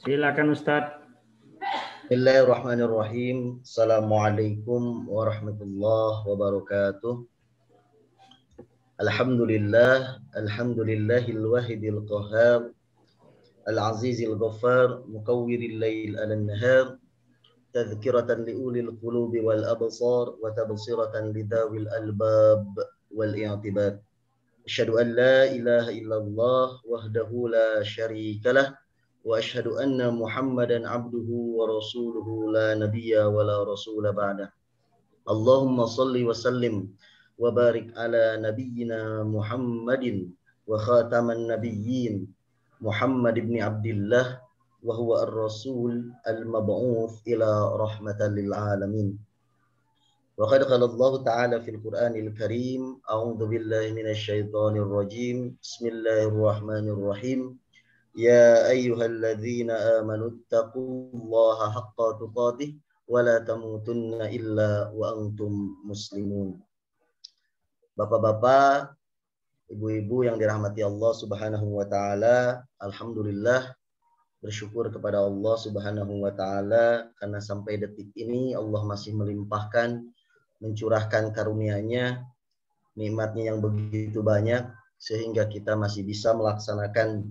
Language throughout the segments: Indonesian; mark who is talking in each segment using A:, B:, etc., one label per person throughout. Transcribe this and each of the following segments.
A: Silakan Ustadz.
B: Bismillahirrahmanirrahim. Assalamualaikum warahmatullahi wabarakatuh. Alhamdulillahil wahidil qahhar, al-azizil ghaffar, mukawwiril lail 'alan nahar, tadhkiratan liulil qulubi wal absar wa tabsiratan lidawil albab wal i'tibad. Asyhadu an la ilaha illallah wahdahu la syarikalah wa asyhadu anna Muhammadan abduhu wa rasuluhu la nabiyya wa la rasula ba'dah. Allahumma salli wa sallim wa barik ala nabiyyina Muhammadin wa khataman nabiyyin Muhammad ibn Abdullah wa huwa ar-rasul al-mab'uts ila rahmatan lil alamin. Wa qad qala Allah ta'ala fil Qur'anil Karim, a'udzu billahi minasy syaithanir rajim. Bismillahirrahmanirrahim. Ya ayyuhalladzina amanu taqullaha haqqa tuqatih wa la tamutunna illa wa antum muslimun. Bapak-bapak, ibu-ibu yang dirahmati Allah Subhanahu wa taala, alhamdulillah bersyukur kepada Allah Subhanahu wa taala karena sampai detik ini Allah masih melimpahkan, mencurahkan karunia-Nya, nikmat-Nya yang begitu banyak sehingga kita masih bisa melaksanakan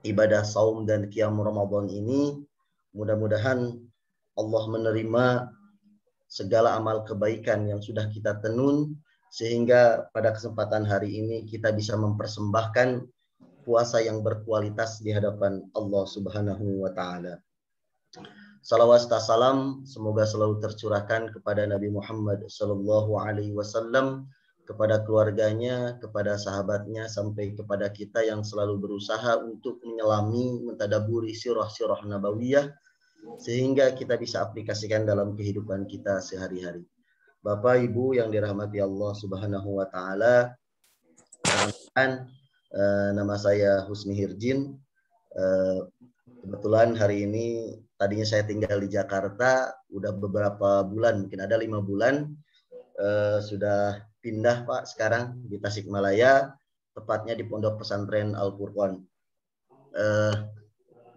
B: ibadah saum dan qiyam Ramadan ini. Mudah-mudahan Allah menerima segala amal kebaikan yang sudah kita tenun, sehingga pada kesempatan hari ini kita bisa mempersembahkan puasa yang berkualitas di hadapan Allah Subhanahu wa taala. Salawat serta salam semoga selalu tercurahkan kepada Nabi Muhammad sallallahu alaihi wasallam, kepada keluarganya, kepada sahabatnya, sampai kepada kita yang selalu berusaha untuk menyelami, mentadaburi sirah-sirah nabawiyah, sehingga kita bisa aplikasikan dalam kehidupan kita sehari-hari. Bapak, Ibu yang dirahmati Allah Subhanahu wa taala, nama saya Husni Hirjin. Kebetulan hari ini, tadinya saya tinggal di Jakarta, udah beberapa bulan, mungkin ada 5 bulan, sudah pindah Pak sekarang di Tasikmalaya, tepatnya di Pondok Pesantren Al-Furqan.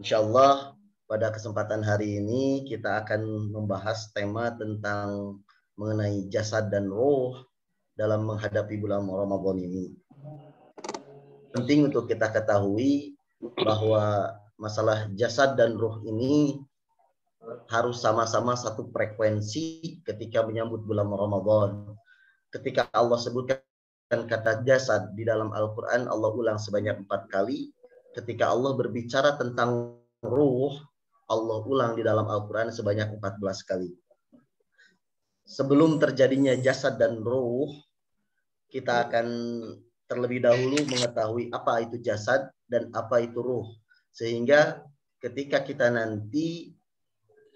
B: Insyaallah pada kesempatan hari ini kita akan membahas tema tentang mengenai jasad dan roh dalam menghadapi bulan Ramadan ini. Penting untuk kita ketahui bahwa masalah jasad dan roh ini harus sama-sama satu frekuensi ketika menyambut bulan Ramadan. Ketika Allah sebutkan kata jasad di dalam Al-Quran, Allah ulang sebanyak 4 kali. Ketika Allah berbicara tentang ruh, Allah ulang di dalam Al-Quran sebanyak 14 kali. Sebelum terjadinya jasad dan ruh, kita akan terlebih dahulu mengetahui apa itu jasad dan apa itu ruh. Sehingga ketika kita nanti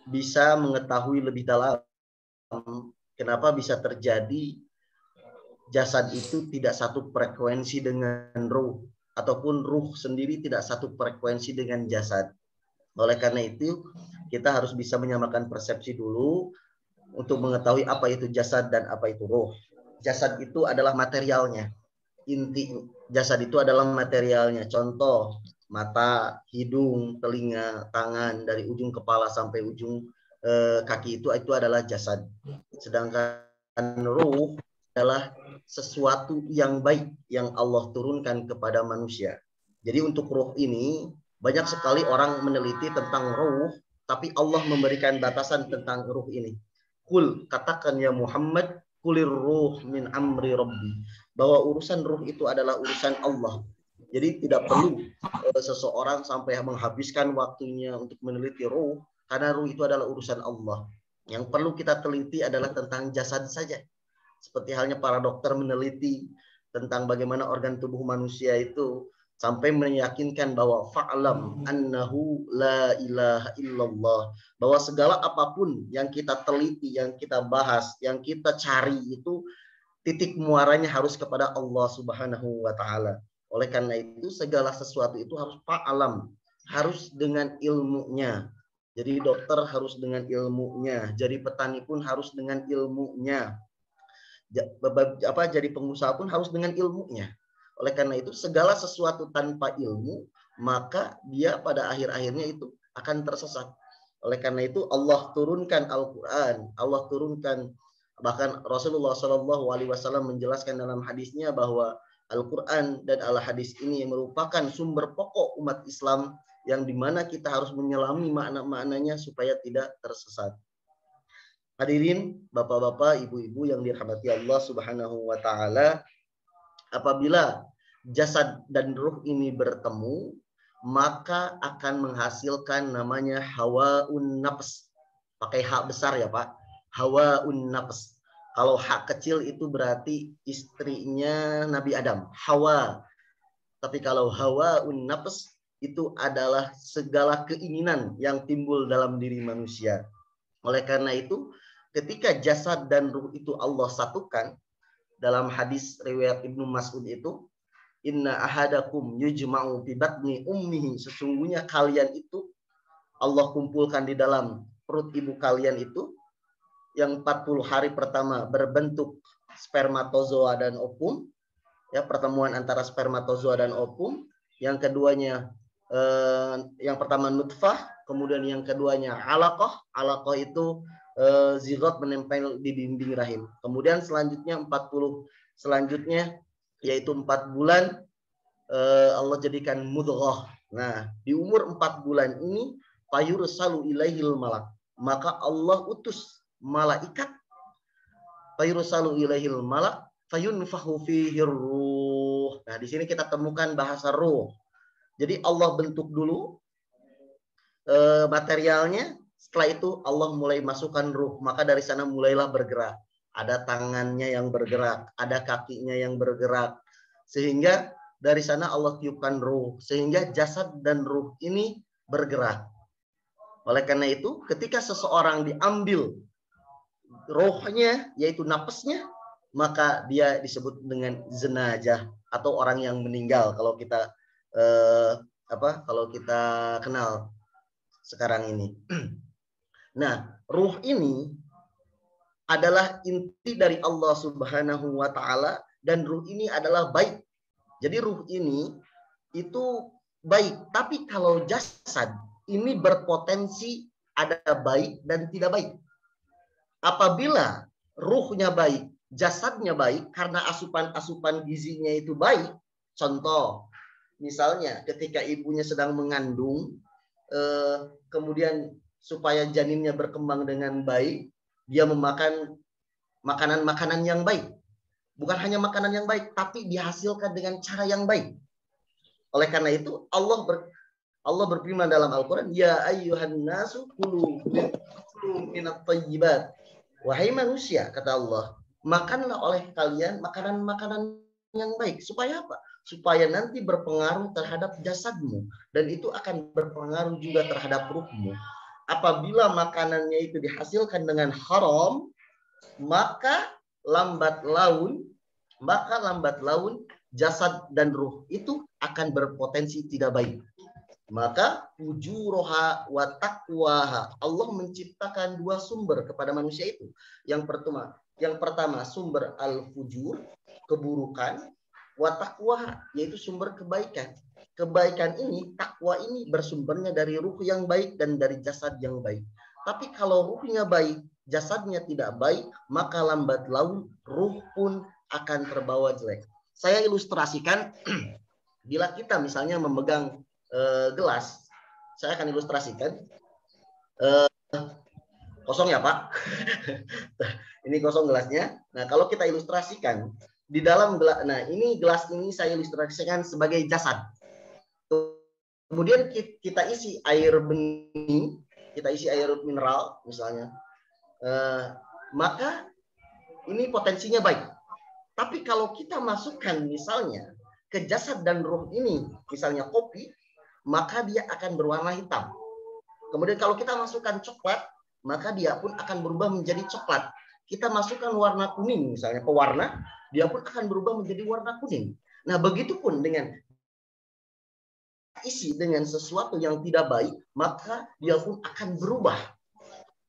B: bisa mengetahui lebih dalam kenapa bisa terjadi jasad itu tidak satu frekuensi dengan ruh, ataupun ruh sendiri tidak satu frekuensi dengan jasad. Oleh karena itu, kita harus bisa menyamakan persepsi dulu untuk mengetahui apa itu jasad dan apa itu ruh. Jasad itu adalah materialnya. Inti jasad itu adalah materialnya. Contoh, mata, hidung, telinga, tangan, dari ujung kepala sampai ujung kaki itu adalah jasad. Sedangkan ruh adalah sesuatu yang baik yang Allah turunkan kepada manusia. Jadi untuk ruh ini, banyak sekali orang meneliti tentang ruh, tapi Allah memberikan batasan tentang ruh ini. Kul, katakan ya Muhammad, kulir ruh min amri rabbi. Bahwa urusan ruh itu adalah urusan Allah. Jadi tidak perlu seseorang sampai menghabiskan waktunya untuk meneliti ruh, karena ruh itu adalah urusan Allah. Yang perlu kita teliti adalah tentang jasad saja. Seperti halnya para dokter meneliti tentang bagaimana organ tubuh manusia itu, sampai meyakinkan bahwa fa'lam annahu la ilaha illallah, bahwa segala apapun yang kita teliti, yang kita bahas, yang kita cari itu titik muaranya harus kepada Allah Subhanahu wa taala. Oleh karena itu segala sesuatu itu harus fa'lam, harus dengan ilmunya. Jadi dokter harus dengan ilmunya, jadi petani pun harus dengan ilmunya. Jadi pengusaha pun harus dengan ilmunya. Oleh karena itu segala sesuatu tanpa ilmu, maka dia pada akhir-akhirnya itu akan tersesat. Oleh karena itu Allah turunkan Al-Quran, Allah turunkan, bahkan Rasulullah SAW menjelaskan dalam hadisnya bahwa Al-Quran dan Al-Hadis ini merupakan sumber pokok umat Islam yang dimana kita harus menyelami makna-maknanya supaya tidak tersesat. Hadirin, bapak-bapak, ibu-ibu yang dirahmati Allah Subhanahu wa Ta'ala, apabila jasad dan ruh ini bertemu, maka akan menghasilkan namanya hawaun nafs. Pakai hak besar ya Pak. Hawaun nafs. Kalau hak kecil itu berarti istrinya Nabi Adam, Hawa. Tapi kalau hawaun nafs itu adalah segala keinginan yang timbul dalam diri manusia. Oleh karena itu, ketika jasad dan ruh itu Allah satukan, dalam hadis riwayat Ibnu Mas'ud itu, inna ahadakum yujma'u fi batni ummihi, sesungguhnya kalian itu Allah kumpulkan di dalam perut ibu kalian itu yang 40 hari pertama berbentuk spermatozoa dan ovum, ya, pertemuan antara spermatozoa dan ovum. Yang keduanya yang pertama nutfah, kemudian yang keduanya alaqah. Alaqah itu zigot menempel di dinding rahim. Kemudian selanjutnya 40 selanjutnya yaitu 4 bulan Allah jadikan mudghah. Nah, di umur 4 bulan ini fayursalu ilaihil malak, maka Allah utus malaikat, fayursalu ilaihil malak fayunfahu fihi ruh. Nah, di sini kita temukan bahasa ruh. Jadi Allah bentuk dulu materialnya, setelah itu Allah mulai masukkan ruh, maka dari sana mulailah bergerak. Ada tangannya yang bergerak, ada kakinya yang bergerak, sehingga dari sana Allah tiupkan ruh, sehingga jasad dan ruh ini bergerak. Oleh karena itu, ketika seseorang diambil rohnya, yaitu nafasnya, maka dia disebut dengan jenazah atau orang yang meninggal. Kalau kita kalau kita kenal sekarang ini. Nah, ruh ini adalah inti dari Allah Subhanahu wa Ta'ala, dan ruh ini adalah baik. Jadi ruh ini itu baik, tapi kalau jasad ini berpotensi ada baik dan tidak baik. Apabila ruhnya baik, jasadnya baik karena asupan-asupan gizinya itu baik. Contoh, misalnya ketika ibunya sedang mengandung, kemudian supaya janinnya berkembang dengan baik, dia memakan makanan-makanan yang baik. Bukan hanya makanan yang baik, tapi dihasilkan dengan cara yang baik. Oleh karena itu Allah berfirman dalam Al-Quran, ya ayyuhan nasu kulu minat thayyibat. Wahai manusia, kata Allah, makanlah oleh kalian makanan-makanan yang baik. Supaya apa? Supaya nanti berpengaruh terhadap jasadmu, dan itu akan berpengaruh juga terhadap ruhmu. Apabila makanannya itu dihasilkan dengan haram, maka lambat laun jasad dan ruh itu akan berpotensi tidak baik. Maka fujuroha wa taqwaha, Allah menciptakan 2 sumber kepada manusia itu. Yang pertama sumber al-fujur, keburukan, wa taqwaha, yaitu sumber kebaikan. Kebaikan ini, takwa ini bersumbernya dari ruh yang baik dan dari jasad yang baik. Tapi kalau ruhnya baik, jasadnya tidak baik, maka lambat laun ruh pun akan terbawa jelek. Saya ilustrasikan, bila kita misalnya memegang gelas, saya akan ilustrasikan. Kosong ya Pak? Ini kosong gelasnya. Nah, kalau kita ilustrasikan, di dalam gelas, nah ini gelas ini saya ilustrasikan sebagai jasad. Kemudian kita isi air bening, kita isi air mineral misalnya, maka ini potensinya baik. Tapi kalau kita masukkan misalnya ke jasad dan ruh ini, misalnya kopi, maka dia akan berwarna hitam. Kemudian kalau kita masukkan coklat, maka dia pun akan berubah menjadi coklat. Kita masukkan warna kuning, misalnya pewarna, dia pun akan berubah menjadi warna kuning. Nah, begitupun dengan isi dengan sesuatu yang tidak baik, maka dia pun akan berubah.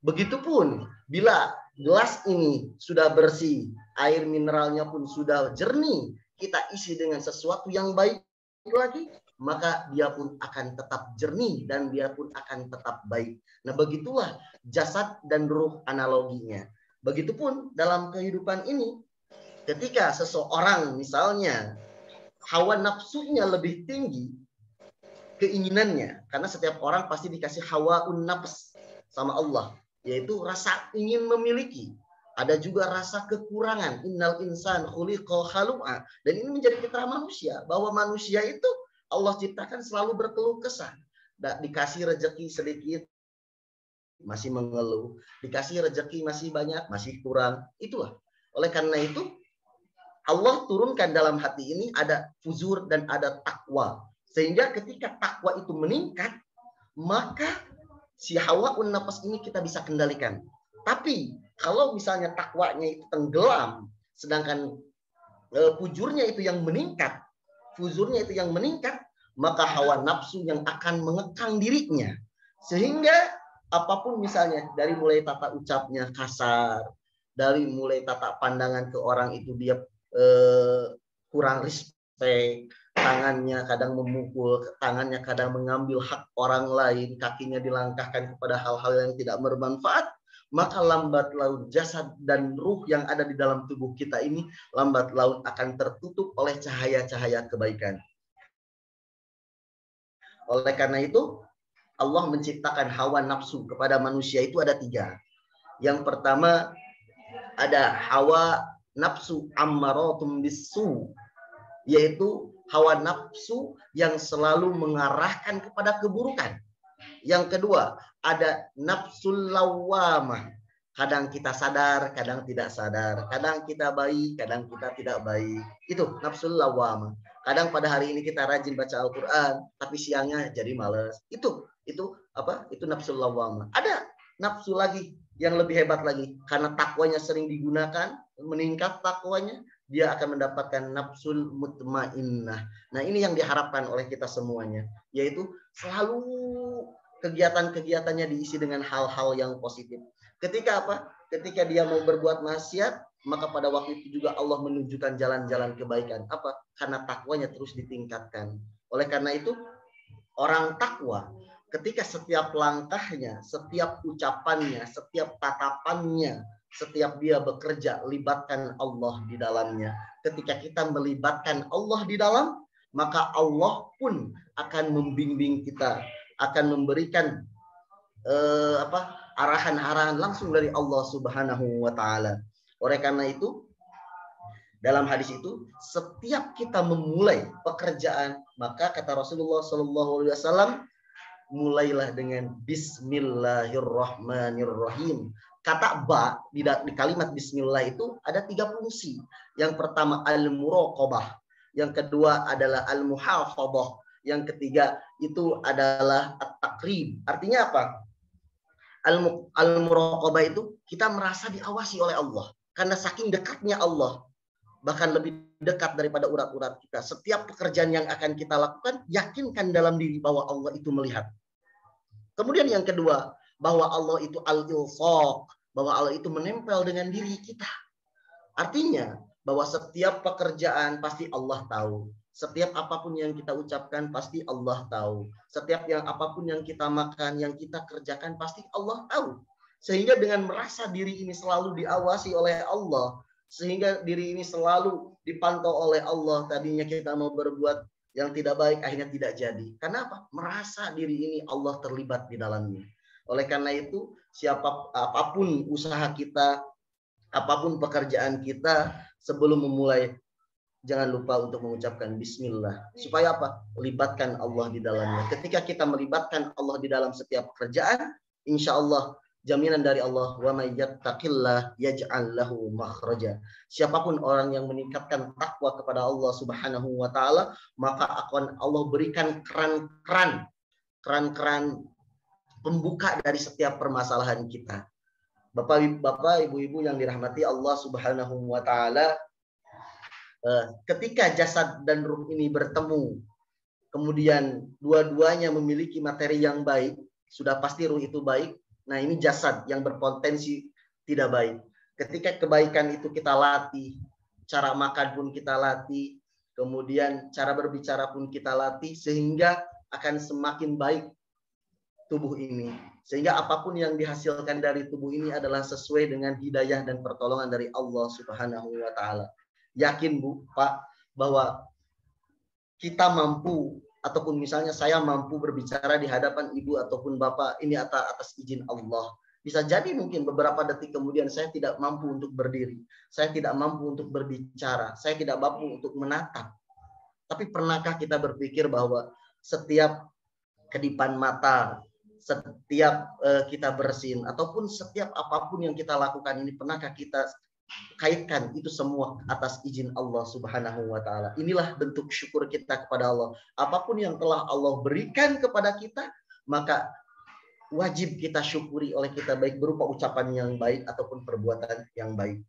B: Begitupun bila gelas ini sudah bersih, air mineralnya pun sudah jernih, kita isi dengan sesuatu yang baik lagi, maka dia pun akan tetap jernih dan dia pun akan tetap baik. Nah, begitulah jasad dan ruh analoginya. Begitupun dalam kehidupan ini, ketika seseorang misalnya hawa nafsunya lebih tinggi, keinginannya, karena setiap orang pasti dikasih hawaun nafs sama Allah, yaitu rasa ingin memiliki. Ada juga rasa kekurangan. Innal insan khuliqa halu'a. Dan ini menjadi fitrah manusia, bahwa manusia itu Allah ciptakan selalu berkeluh kesah. Dikasih rezeki sedikit, masih mengeluh. Dikasih rezeki masih banyak, masih kurang. Itulah. Oleh karena itu, Allah turunkan dalam hati ini ada fuzur dan ada takwa. Sehingga ketika takwa itu meningkat, maka si hawaun nafas ini kita bisa kendalikan. Tapi kalau misalnya takwanya itu tenggelam, sedangkan fujurnya itu yang meningkat, fuzurnya itu yang meningkat, maka hawa nafsu yang akan mengekang dirinya. Sehingga apapun misalnya, dari mulai tata ucapnya kasar, dari mulai tata pandangan ke orang itu dia kurang respect, tangannya kadang memukul, tangannya kadang mengambil hak orang lain, kakinya dilangkahkan kepada hal-hal yang tidak bermanfaat, maka lambat laun jasad dan ruh yang ada di dalam tubuh kita ini lambat laun akan tertutup oleh cahaya-cahaya kebaikan. Oleh karena itu, Allah menciptakan hawa nafsu kepada manusia itu ada 3. Yang pertama, ada hawa nafsu ammaratum bisu, yaitu hawa nafsu yang selalu mengarahkan kepada keburukan. Yang kedua, ada nafsul lawamah. Kadang kita sadar, kadang tidak sadar. Kadang kita baik, kadang kita tidak baik. Itu nafsul lawamah. Kadang pada hari ini kita rajin baca Al-Quran, tapi siangnya jadi malas. Itu apa? Itu nafsul lawamah. Ada nafsu lagi yang lebih hebat lagi. Karena takwanya sering digunakan, meningkat takwanya, dia akan mendapatkan nafsul mutmainnah. Nah, ini yang diharapkan oleh kita semuanya, yaitu selalu kegiatan-kegiatannya diisi dengan hal-hal yang positif. Ketika apa? Ketika dia mau berbuat maksiat, maka pada waktu itu juga Allah menunjukkan jalan-jalan kebaikan. Apa? Karena takwanya terus ditingkatkan. Oleh karena itu, orang takwa, ketika setiap langkahnya, setiap ucapannya, setiap tatapannya, setiap dia bekerja, libatkan Allah di dalamnya. Ketika kita melibatkan Allah di dalam, maka Allah pun akan membimbing kita, akan memberikan arahan-arahan langsung dari Allah Subhanahu wa taala. Oleh karena itu, dalam hadis itu, setiap kita memulai pekerjaan, maka kata Rasulullah SAW, mulailah dengan Bismillahirrahmanirrahim. Kata ba di kalimat Bismillah itu ada 3 fungsi. Yang pertama al-muraqabah, yang kedua adalah al-muhafadhah, yang ketiga itu adalah at-taqrib. Artinya apa? Al-muraqabah itu kita merasa diawasi oleh Allah. Karena saking dekatnya Allah, bahkan lebih dekat daripada urat-urat kita. Setiap pekerjaan yang akan kita lakukan, yakinkan dalam diri bahwa Allah itu melihat. Kemudian yang kedua, bahwa Allah itu al-ilsaq, bahwa Allah itu menempel dengan diri kita. Artinya, bahwa setiap pekerjaan pasti Allah tahu. Setiap apapun yang kita ucapkan pasti Allah tahu. Setiap apapun yang kita makan, yang kita kerjakan pasti Allah tahu. Sehingga dengan merasa diri ini selalu diawasi oleh Allah, sehingga diri ini selalu dipantau oleh Allah, tadinya kita mau berbuat yang tidak baik akhirnya tidak jadi. Karena apa? Merasa diri ini Allah terlibat di dalamnya. Oleh karena itu, apapun usaha kita, apapun pekerjaan kita, sebelum memulai, jangan lupa untuk mengucapkan bismillah. Supaya apa? Libatkan Allah di dalamnya. Ketika kita melibatkan Allah di dalam setiap pekerjaan, insya Allah jaminan dari Allah, wa may yattaqillah yaj'al lahu makhraja. Siapapun orang yang meningkatkan takwa kepada Allah Subhanahu wa taala, maka akan Allah berikan keran-keran pembuka dari setiap permasalahan kita. Bapak, ibu-ibu yang dirahmati Allah Subhanahu wa taala, ketika jasad dan ruh ini bertemu, kemudian dua-duanya memiliki materi yang baik, sudah pasti ruh itu baik. Nah, ini jasad yang berpotensi tidak baik. Ketika kebaikan itu kita latih, cara makan pun kita latih, kemudian cara berbicara pun kita latih, sehingga akan semakin baik tubuh ini. Sehingga apapun yang dihasilkan dari tubuh ini adalah sesuai dengan hidayah dan pertolongan dari Allah Subhanahu wa Ta'ala. Yakin Bu, Pak, bahwa kita mampu, ataupun misalnya saya mampu berbicara di hadapan ibu ataupun bapak ini atas izin Allah. Bisa jadi mungkin beberapa detik kemudian saya tidak mampu untuk berdiri, saya tidak mampu untuk berbicara, saya tidak mampu untuk menatap. Tapi pernahkah kita berpikir bahwa setiap kedipan mata, setiap kita bersin, ataupun setiap apapun yang kita lakukan ini, pernahkah kita kaitkan itu semua atas izin Allah Subhanahu wa Ta'ala? Inilah bentuk syukur kita kepada Allah. Apapun yang telah Allah berikan kepada kita, maka wajib kita syukuri oleh kita, baik berupa ucapan yang baik ataupun perbuatan yang baik.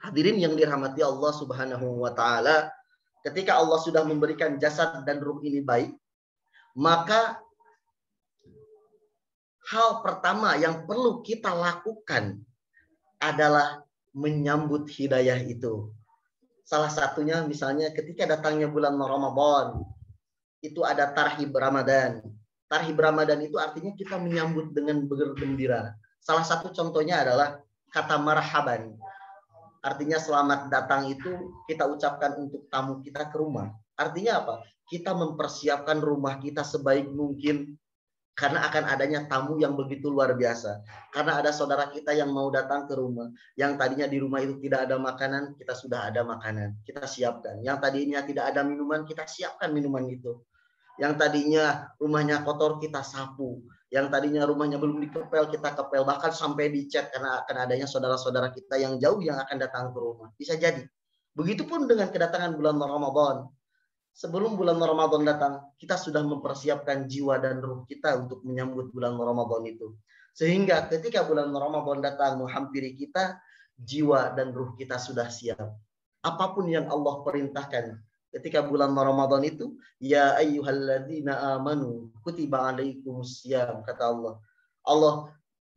B: Hadirin yang dirahmati Allah Subhanahu wa Ta'ala, ketika Allah sudah memberikan jasad dan ruh ini baik, maka hal pertama yang perlu kita lakukan adalah menyambut hidayah itu. Salah satunya misalnya ketika datangnya bulan Ramadan, itu ada tarhib Ramadan. Tarhib Ramadan itu artinya kita menyambut dengan bergembira. Salah satu contohnya adalah kata marhaban. Artinya selamat datang itu kita ucapkan untuk tamu kita ke rumah. Artinya apa? Kita mempersiapkan rumah kita sebaik mungkin, karena akan adanya tamu yang begitu luar biasa. Karena ada saudara kita yang mau datang ke rumah. Yang tadinya di rumah itu tidak ada makanan, kita sudah ada makanan. Kita siapkan. Yang tadinya tidak ada minuman, kita siapkan minuman itu. Yang tadinya rumahnya kotor, kita sapu. Yang tadinya rumahnya belum dikepel, kita kepel. Bahkan sampai dicat, karena akan adanya saudara-saudara kita yang jauh yang akan datang ke rumah. Bisa jadi. Begitupun dengan kedatangan bulan Ramadan. Sebelum bulan Ramadan datang, kita sudah mempersiapkan jiwa dan ruh kita untuk menyambut bulan Ramadan itu. Sehingga ketika bulan Ramadan datang menghampiri kita, jiwa dan ruh kita sudah siap. Apapun yang Allah perintahkan ketika bulan Ramadan itu, ya ayyuhalladzina amanu kutiba alaikumusiyam, kata Allah. Allah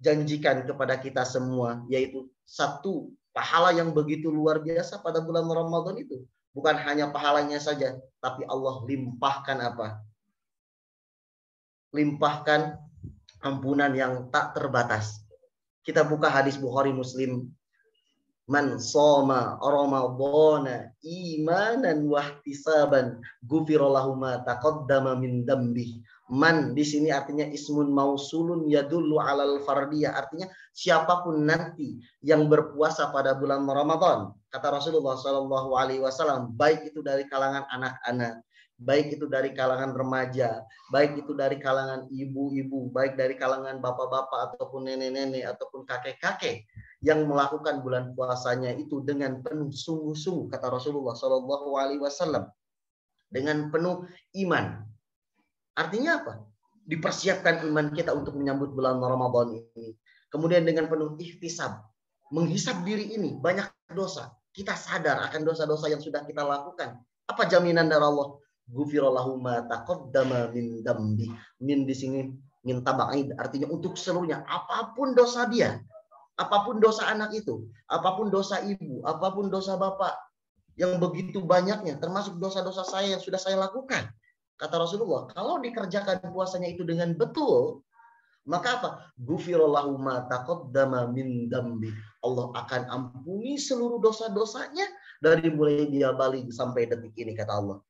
B: janjikan kepada kita semua, yaitu satu pahala yang begitu luar biasa pada bulan Ramadan itu. Bukan hanya pahalanya saja, tapi Allah limpahkan apa? Limpahkan ampunan yang tak terbatas. Kita buka hadis Bukhari Muslim. Man soma ramadhana imanan wahtisaban ghufira lahu ma taqaddama min dambi. Man di sini artinya ismun mausulun yadullu alal fardiyah, artinya siapapun nanti yang berpuasa pada bulan Ramadan, kata Rasulullah Shallallahu alaihi wasallam, baik itu dari kalangan anak-anak, baik itu dari kalangan remaja, baik itu dari kalangan ibu-ibu, baik dari kalangan bapak-bapak ataupun nenek-nenek ataupun kakek-kakek, yang melakukan bulan puasanya itu dengan penuh sungguh-sungguh, kata Rasulullah Shallallahu alaihi wasallam, dengan penuh iman. Artinya apa? Dipersiapkan iman kita untuk menyambut bulan Ramadan ini. Kemudian dengan penuh ihtisab, menghisab diri ini, banyak dosa. Kita sadar akan dosa-dosa yang sudah kita lakukan. Apa jaminan dari Allah? Ghufirallahu ma taqaddama min dambi. Min di sini min tabaid, artinya untuk seluruhnya, apapun dosa dia, apapun dosa anak itu, apapun dosa ibu, apapun dosa bapak, yang begitu banyaknya, termasuk dosa-dosa saya yang sudah saya lakukan. Kata Rasulullah, kalau dikerjakan puasanya itu dengan betul, maka apa? Ghufirallahu ma taqaddama min dambi. Allah akan ampuni seluruh dosa-dosanya dari mulai dia balik sampai detik ini, kata Allah.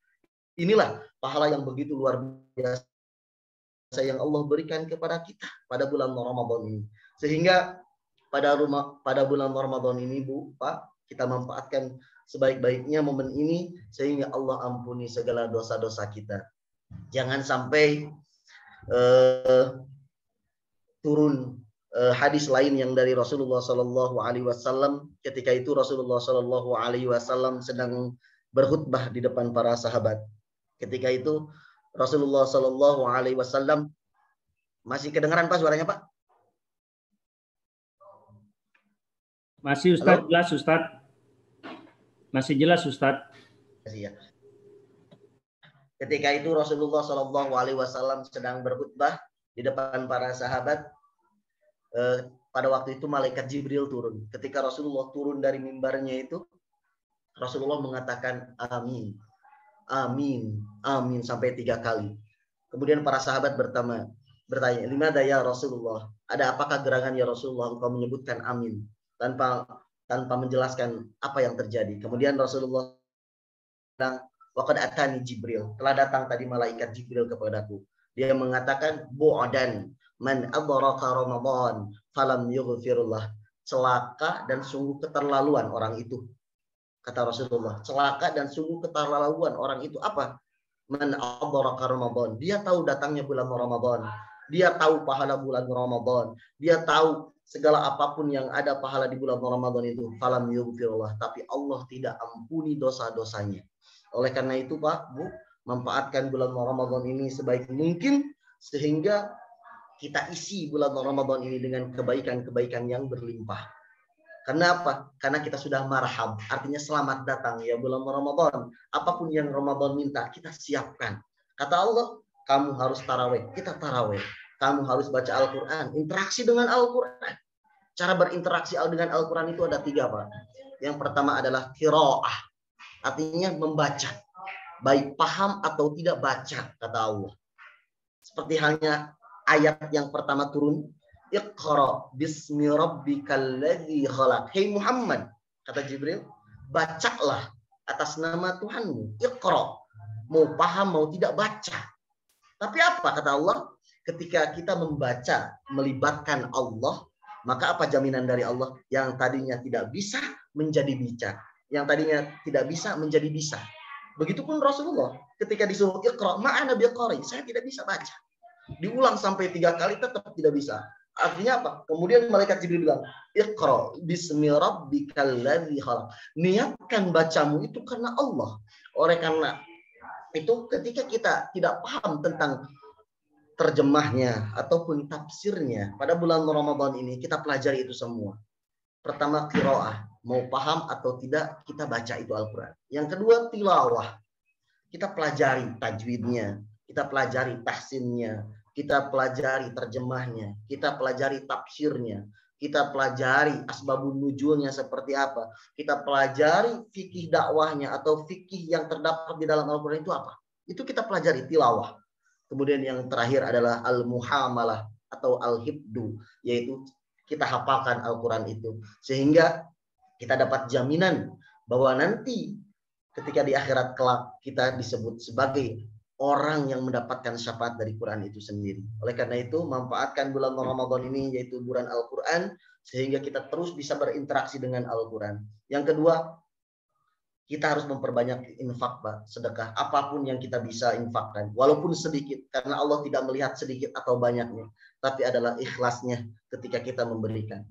B: Inilah pahala yang begitu luar biasa yang Allah berikan kepada kita pada bulan Ramadan ini. Sehingga pada bulan Ramadan ini, Bu, Pak, kita manfaatkan sebaik-baiknya momen ini sehingga Allah ampuni segala dosa-dosa kita. Jangan sampai turun hadis lain yang dari Rasulullah Shallallahu alaihi wasallam. Ketika itu Rasulullah Shallallahu alaihi wasallam sedang berkhutbah di depan para sahabat. Ketika itu Rasulullah Shallallahu alaihi wasallam, masih kedengaran Pak suaranya, Pak?
A: Masih Ustaz. Halo? Jelas Ustaz. Masih jelas Ustaz.
B: Ya. Ketika itu Rasulullah Shallallahu alaihi wasallam sedang berkhutbah di depan para sahabat. Pada waktu itu malaikat Jibril turun. Ketika Rasulullah turun dari mimbarnya itu, Rasulullah mengatakan amin. amin, amin sampai 3 kali. Kemudian para sahabat bertanya, "Limada ya Rasulullah? Ada apakah gerangan ya Rasulullah engkau menyebutkan amin tanpa menjelaskan apa yang terjadi?" Kemudian Rasulullah bilang, "Waqad atani Jibril." Telah datang tadi malaikat Jibril kepadaku. Dia mengatakan, "Bu'dan man adraka Ramadan falam yughfirullah." Celaka dan sungguh keterlaluan orang itu. Kata Rasulullah, celaka dan sungguh keterlaluan orang itu. Apa? Man adraka Ramadan. Dia tahu datangnya bulan Ramadan. Dia tahu pahala bulan Ramadan. Dia tahu segala apapun yang ada pahala di bulan Ramadan itu. Falam yughfirullah. Tapi Allah tidak ampuni dosa-dosanya. Oleh karena itu Pak, Bu, manfaatkan bulan Ramadan ini sebaik mungkin sehingga kita isi bulan Ramadan ini dengan kebaikan-kebaikan yang berlimpah. Karena apa? Karena kita sudah marhab, artinya selamat datang ya bulan Ramadan. Apapun yang Ramadan minta, kita siapkan. Kata Allah, kamu harus tarawih, kita tarawih. Kamu harus baca Al-Quran, interaksi dengan Al-Quran. Cara berinteraksi dengan Al-Quran itu ada 3, Pak. Yang pertama adalah qiraah, artinya membaca. Baik paham atau tidak baca, kata Allah. Seperti halnya ayat yang pertama turun, Iqra bismi rabbikal ladzi khalaq. Hei Muhammad, kata Jibril, bacalah atas nama Tuhanmu. Iqra. Mau paham mau tidak baca. Tapi apa kata Allah? Ketika kita membaca melibatkan Allah, maka apa jaminan dari Allah? Yang tadinya tidak bisa menjadi bisa. Yang tadinya tidak bisa menjadi bisa. Begitupun Rasulullah ketika disuruh Iqra, ma'ana biqari, saya tidak bisa baca. Diulang sampai 3 kali tetap tidak bisa. Artinya apa? Kemudian malaikat Jibril bilang, Iqra bismi rabbikal ladzi khalaq. Niatkan bacamu itu karena Allah. Oleh karena itu ketika kita tidak paham tentang terjemahnya ataupun tafsirnya pada bulan Ramadan ini, kita pelajari itu semua. Pertama qiraah, mau paham atau tidak kita baca itu Al-Qur'an. Yang kedua tilawah. Kita pelajari tajwidnya, kita pelajari tahsinnya, kita pelajari terjemahnya, kita pelajari tafsirnya, kita pelajari asbabun nuzulnya seperti apa, kita pelajari fikih dakwahnya atau fikih yang terdapat di dalam Al-Quran itu apa. Itu kita pelajari tilawah. Kemudian yang terakhir adalah al-muhamalah atau al-hibdu, yaitu kita hafalkan Al-Quran itu. Sehingga kita dapat jaminan bahwa nanti ketika di akhirat kelak kita disebut sebagai orang yang mendapatkan syafaat dari Quran itu sendiri. Oleh karena itu, manfaatkan bulan Ramadan ini yaitu bulan Al-Quran sehingga kita terus bisa berinteraksi dengan Al-Quran. Yang kedua, kita harus memperbanyak infak, Pak, sedekah. Apapun yang kita bisa infakkan, walaupun sedikit, karena Allah tidak melihat sedikit atau banyaknya, tapi adalah ikhlasnya ketika kita memberikan.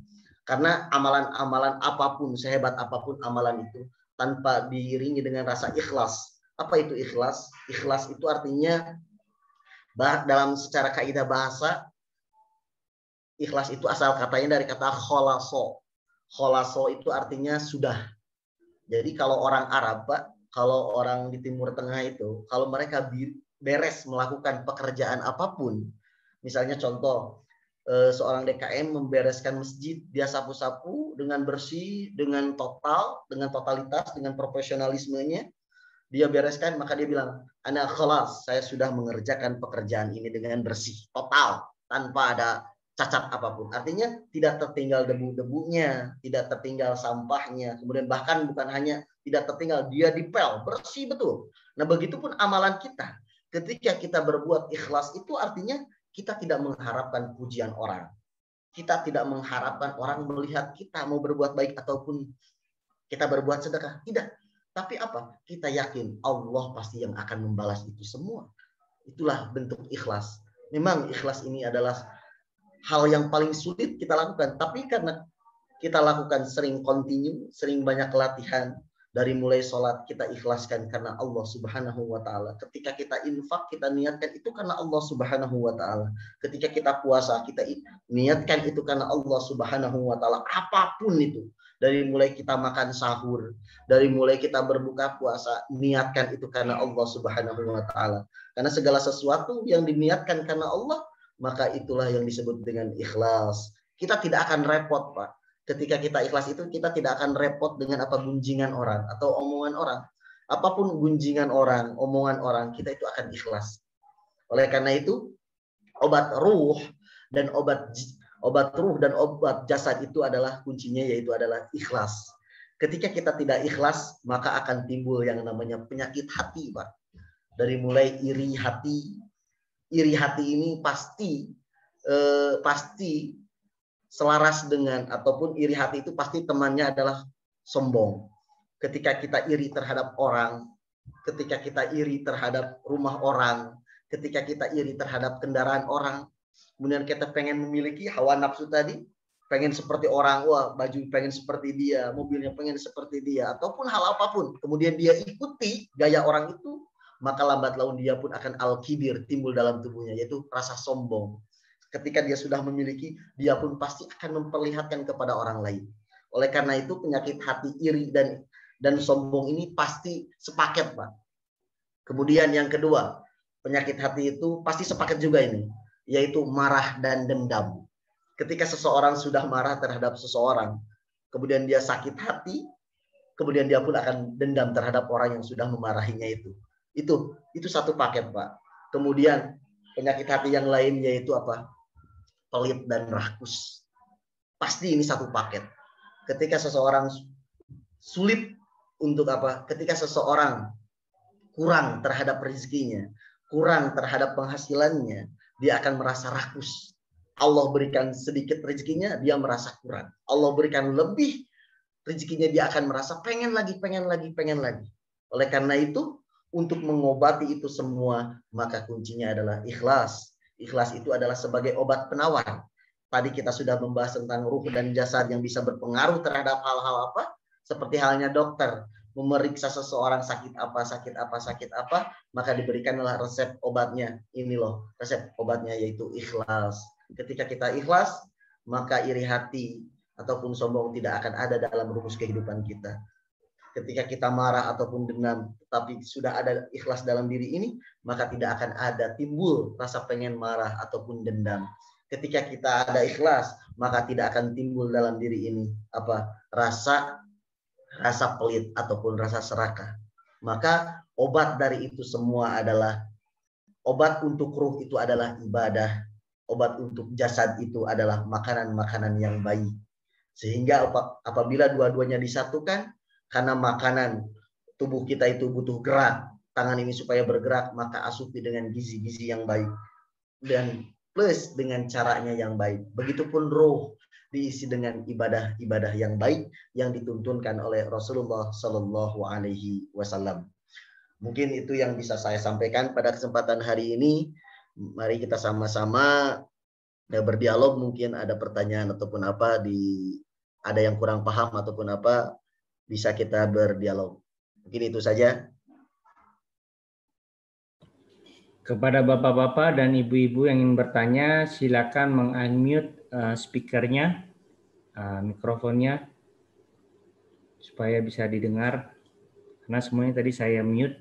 B: Karena amalan-amalan apapun, sehebat apapun amalan itu, tanpa diiringi dengan rasa ikhlas. Apa itu ikhlas? Ikhlas itu artinya dalam secara kaidah bahasa, ikhlas itu asal katanya dari kata kholaso. Kholaso itu artinya sudah. Jadi kalau orang Arab, Pak, kalau orang di Timur Tengah itu, kalau mereka beres melakukan pekerjaan apapun, misalnya contoh, seorang DKM membereskan masjid, dia sapu-sapu dengan bersih, dengan total, dengan totalitas, dengan profesionalismenya, dia bereskan, maka dia bilang, ana khalas, saya sudah mengerjakan pekerjaan ini dengan bersih, total, tanpa ada cacat apapun. Artinya tidak tertinggal debu-debunya, tidak tertinggal sampahnya, kemudian bahkan bukan hanya tidak tertinggal, dia dipel, bersih betul. Nah begitupun amalan kita. Ketika kita berbuat ikhlas itu artinya kita tidak mengharapkan pujian orang. Kita tidak mengharapkan orang melihat kita mau berbuat baik ataupun kita berbuat sedekah. Tidak. Tapi apa? Kita yakin Allah pasti yang akan membalas itu semua. Itulah bentuk ikhlas. Memang ikhlas ini adalah hal yang paling sulit kita lakukan. Tapi karena kita lakukan sering continue, sering banyak latihan, dari mulai sholat kita ikhlaskan karena Allah Subhanahu wa Ta'ala. Ketika kita infak, kita niatkan itu karena Allah Subhanahu wa Ta'ala. Ketika kita puasa, kita niatkan itu karena Allah Subhanahu wa Ta'ala. Apapun itu, dari mulai kita makan sahur, dari mulai kita berbuka puasa, niatkan itu karena Allah Subhanahu wa Ta'ala. Karena segala sesuatu yang diniatkan karena Allah, maka itulah yang disebut dengan ikhlas. Kita tidak akan repot, Pak. Ketika kita ikhlas itu kita tidak akan repot dengan apa gunjingan orang atau omongan orang. apapun gunjingan orang, omongan orang, kita itu akan ikhlas. Oleh karena itu, obat ruh dan obat jasad itu adalah kuncinya, yaitu adalah ikhlas. Ketika kita tidak ikhlas, maka akan timbul yang namanya penyakit hati, Pak. Dari mulai iri hati. Iri hati ini pasti selaras dengan, ataupun iri hati itu pasti temannya adalah sombong. Ketika kita iri terhadap orang, ketika kita iri terhadap rumah orang, ketika kita iri terhadap kendaraan orang, kemudian kita pengen memiliki hawa nafsu tadi, pengen seperti orang, wah baju pengen seperti dia, mobilnya pengen seperti dia, ataupun hal apapun, kemudian dia ikuti gaya orang itu, maka lambat laun dia pun akan al-kibir timbul dalam tubuhnya, yaitu rasa sombong. Ketika dia sudah memiliki, dia pun pasti akan memperlihatkan kepada orang lain. Oleh karena itu penyakit hati iri dan sombong ini pasti sepaket, Pak. Kemudian yang kedua, penyakit hati itu pasti sepaket juga ini, yaitu marah dan dendam. Ketika seseorang sudah marah terhadap seseorang, kemudian dia sakit hati, kemudian dia pun akan dendam terhadap orang yang sudah memarahinya itu. Itu satu paket, Pak. Kemudian penyakit hati yang lain yaitu apa? Pelit dan rakus. Pasti ini satu paket. Ketika seseorang sulit untuk apa? Ketika seseorang kurang terhadap rezekinya, kurang terhadap penghasilannya, dia akan merasa rakus. Allah berikan sedikit rezekinya, dia merasa kurang. Allah berikan lebih rezekinya, dia akan merasa pengen lagi. Oleh karena itu, untuk mengobati itu semua, maka kuncinya adalah ikhlas. Ikhlas itu adalah sebagai obat penawar. Tadi kita sudah membahas tentang ruh dan jasad yang bisa berpengaruh terhadap hal-hal apa? Seperti halnya dokter memeriksa seseorang sakit apa, maka diberikanlah resep obatnya. Ini loh resep obatnya, yaitu ikhlas. Ketika kita ikhlas, maka iri hati ataupun sombong tidak akan ada dalam rumus kehidupan kita. Ketika kita marah ataupun dendam, tetapi sudah ada ikhlas dalam diri ini, maka tidak akan ada timbul rasa pengen marah ataupun dendam. Ketika kita ada ikhlas, maka tidak akan timbul dalam diri ini rasa pelit ataupun rasa serakah. Maka obat dari itu semua adalah, obat untuk ruh itu adalah ibadah, obat untuk jasad itu adalah makanan-makanan yang baik. Sehingga apabila dua-duanya disatukan, karena makanan tubuh kita itu butuh gerak, tangan ini supaya bergerak, maka asupi dengan gizi-gizi yang baik dan plus dengan caranya yang baik. Begitupun roh diisi dengan ibadah-ibadah yang baik yang dituntunkan oleh Rasulullah Shallallahu Alaihi Wasallam. Mungkin itu yang bisa saya sampaikan pada kesempatan hari ini. Mari kita sama-sama berdialog. Mungkin ada pertanyaan ataupun ada yang kurang paham ataupun apa, bisa kita berdialog. Mungkin itu saja.
A: Kepada bapak-bapak dan ibu-ibu yang ingin bertanya, silakan meng-unmute speakernya, mikrofonnya, supaya bisa didengar. Karena semuanya tadi saya mute.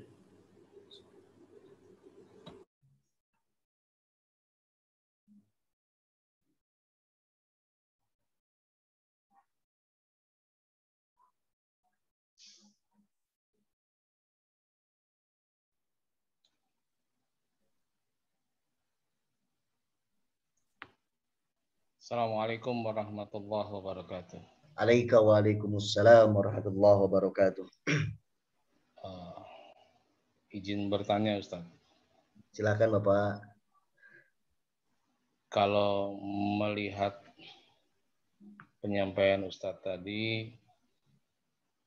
C: Assalamualaikum warahmatullahi wabarakatuh.
B: Waalaikumsalam warahmatullahi wabarakatuh.
C: Izin bertanya, Ustaz.
B: Silakan Bapak.
C: Kalau melihat penyampaian Ustaz tadi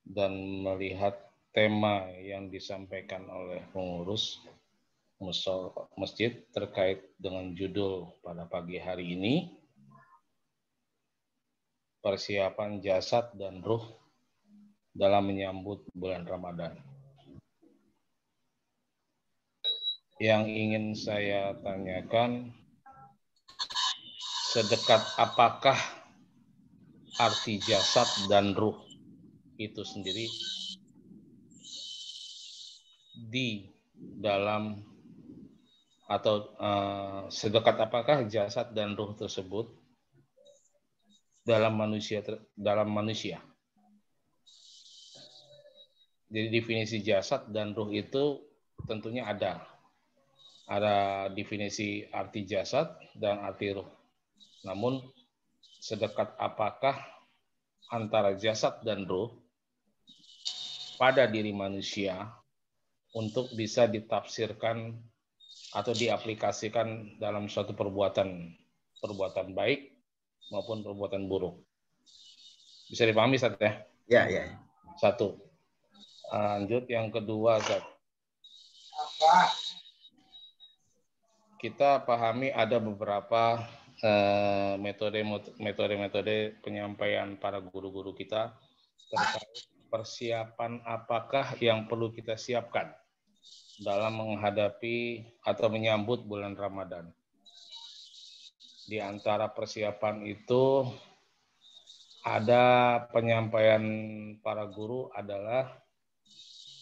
C: dan melihat tema yang disampaikan oleh pengurus masjid terkait dengan judul pada pagi hari ini, persiapan jasad dan ruh dalam menyambut bulan Ramadan. Yang ingin saya tanyakan, sedekat apakah arti jasad dan ruh itu sendiri di dalam, atau sedekat apakah jasad dan ruh tersebut dalam manusia Jadi definisi jasad dan ruh itu tentunya ada. Ada definisi arti jasad dan arti ruh. Namun sedekat apakah antara jasad dan ruh pada diri manusia untuk bisa ditafsirkan atau diaplikasikan dalam suatu perbuatan baik maupun perbuatan buruk. Bisa dipahami, Ustaz, ya?
B: Ya.
C: Satu. Lanjut yang kedua, Ustaz. Kita pahami ada beberapa metode penyampaian para guru-guru kita terkait persiapan apakah yang perlu kita siapkan dalam menghadapi atau menyambut bulan Ramadan. Di antara persiapan itu ada penyampaian para guru adalah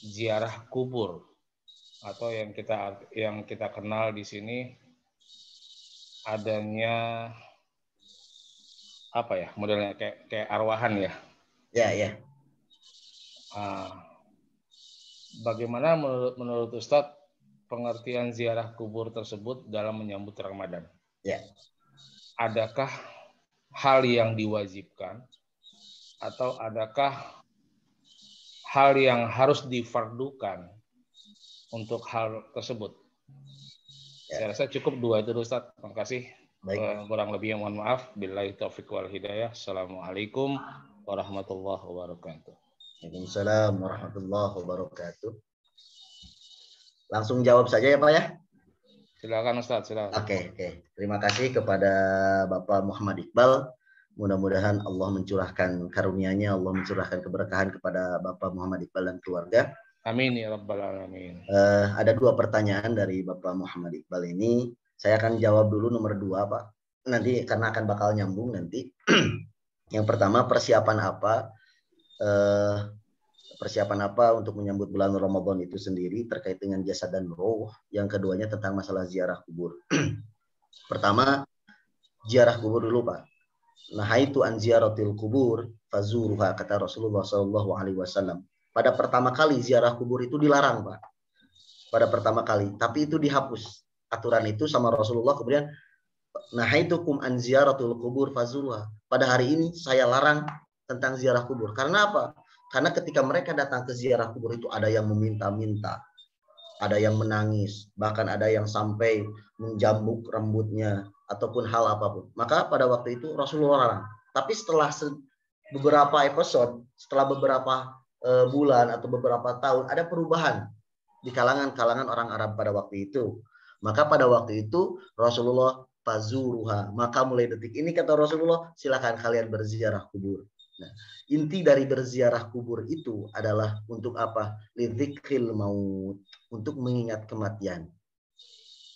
C: ziarah kubur atau yang kita kenal di sini adanya apa ya, modelnya kayak arwahan ya.
B: Ya.
C: Bagaimana menurut Ustadz pengertian ziarah kubur tersebut dalam menyambut Ramadan?
B: Ya.
C: Adakah hal yang diwajibkan atau adakah hal yang harus difardukan untuk hal tersebut? Saya rasa cukup dua itu, Ustaz. Terima kasih.
B: Baik.
C: Kurang lebih mohon maaf. Billahi taufiq wal hidayah. Assalamualaikum warahmatullahi wabarakatuh.
B: Waalaikumsalam warahmatullahi wabarakatuh. Langsung jawab saja ya Pak ya.
C: Silakan Ustaz, silakan.
B: Oke. Terima kasih kepada Bapak Muhammad Iqbal. Mudah-mudahan Allah mencurahkan karunia-Nya, Allah mencurahkan keberkahan kepada Bapak Muhammad Iqbal dan keluarga.
C: Amin ya rabbal alamin.
B: Ada dua pertanyaan dari Bapak Muhammad Iqbal ini. Saya akan jawab dulu nomor 2 Pak. Nanti karena akan bakal nyambung nanti. Yang pertama, persiapan apa untuk menyambut bulan Ramadan itu sendiri terkait dengan jasad dan roh. Yang keduanya tentang masalah ziarah kubur. Pertama, ziarah kubur dulu Pak. Nahaitu an ziyaratil kubur fazuruha, kata Rasulullah SAW. Pada pertama kali ziarah kubur itu dilarang Pak. Pada pertama kali, tapi itu dihapus aturan itu sama Rasulullah. Kemudian nahaitukum an ziyaratul kubur fazuruha. Pada hari ini saya larang tentang ziarah kubur. Karena apa? Karena ketika mereka datang ke ziarah kubur itu ada yang meminta-minta, ada yang menangis, bahkan ada yang sampai menjambuk rambutnya ataupun hal apapun. Maka pada waktu itu Rasulullah larang. Tapi setelah beberapa episode, setelah beberapa bulan atau beberapa tahun, ada perubahan di kalangan orang Arab pada waktu itu. Maka pada waktu itu Rasulullah fazuruha. Maka mulai detik ini kata Rasulullah, silakan kalian berziarah kubur. Nah, inti dari berziarah kubur itu adalah untuk apa? Lidzikril maut, untuk mengingat kematian.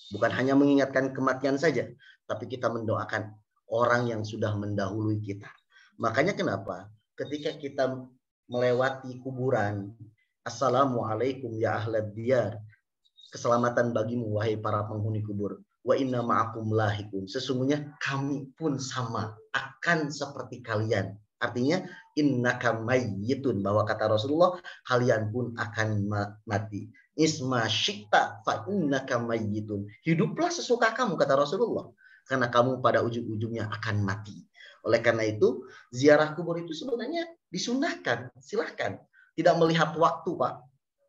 B: Bukan hanya mengingatkan kematian saja, tapi kita mendoakan orang yang sudah mendahului kita. Makanya kenapa ketika kita melewati kuburan, assalamualaikum ya ahlad diyar, keselamatan bagimu wahai para penghuni kubur, wa inna ma'akum lahikun, sesungguhnya kami pun sama akan seperti kalian. Artinya innaka mayyitun, bahwa kata Rasulullah kalian pun akan mati. Isma syi'ta fa innaka mayyitun, hiduplah sesuka kamu kata Rasulullah, karena kamu pada ujung-ujungnya akan mati. Oleh karena itu ziarah kubur itu sebenarnya disunahkan, silahkan. Tidak melihat waktu Pak,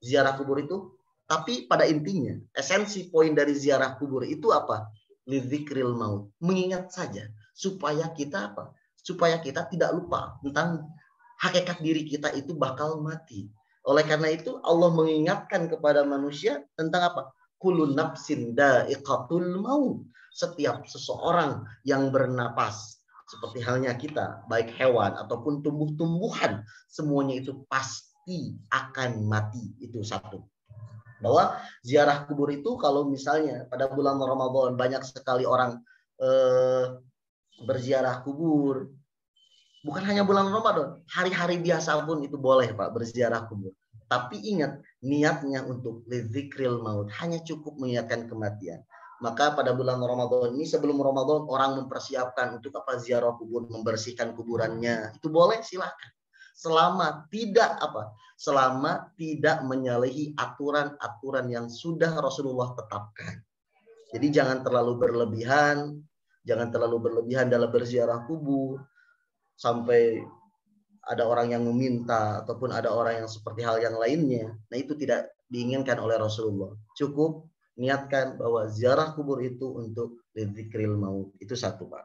B: ziarah kubur itu. Tapi pada intinya, esensi poin dari ziarah kubur itu apa? Lidzikril maut, mengingat saja. Supaya kita apa? Supaya kita tidak lupa tentang hakikat diri kita itu bakal mati. Oleh karena itu Allah mengingatkan kepada manusia tentang apa? Kullu nafsin dha'iqatul maut. Setiap seseorang yang bernapas, seperti halnya kita, baik hewan ataupun tumbuh-tumbuhan, semuanya itu pasti akan mati. Itu satu. Bahwa ziarah kubur itu kalau misalnya pada bulan Ramadan banyak sekali orang berziarah kubur. Bukan hanya bulan Ramadan, hari-hari biasa pun itu boleh Pak berziarah kubur. Tapi ingat, niatnya untuk lidzikril maut, hanya cukup mengingatkan kematian. Maka pada bulan Ramadan ini, sebelum Ramadan orang mempersiapkan untuk apa? Ziarah kubur, membersihkan kuburannya. Itu boleh, silakan. selama tidak menyalahi aturan-aturan yang sudah Rasulullah tetapkan. Jadi jangan terlalu berlebihan dalam berziarah kubur sampai ada orang yang meminta ataupun ada orang yang seperti hal yang lainnya. Nah, itu tidak diinginkan oleh Rasulullah. Cukup niatkan bahwa ziarah kubur itu untuk lidzikril maut. Itu satu, Pak.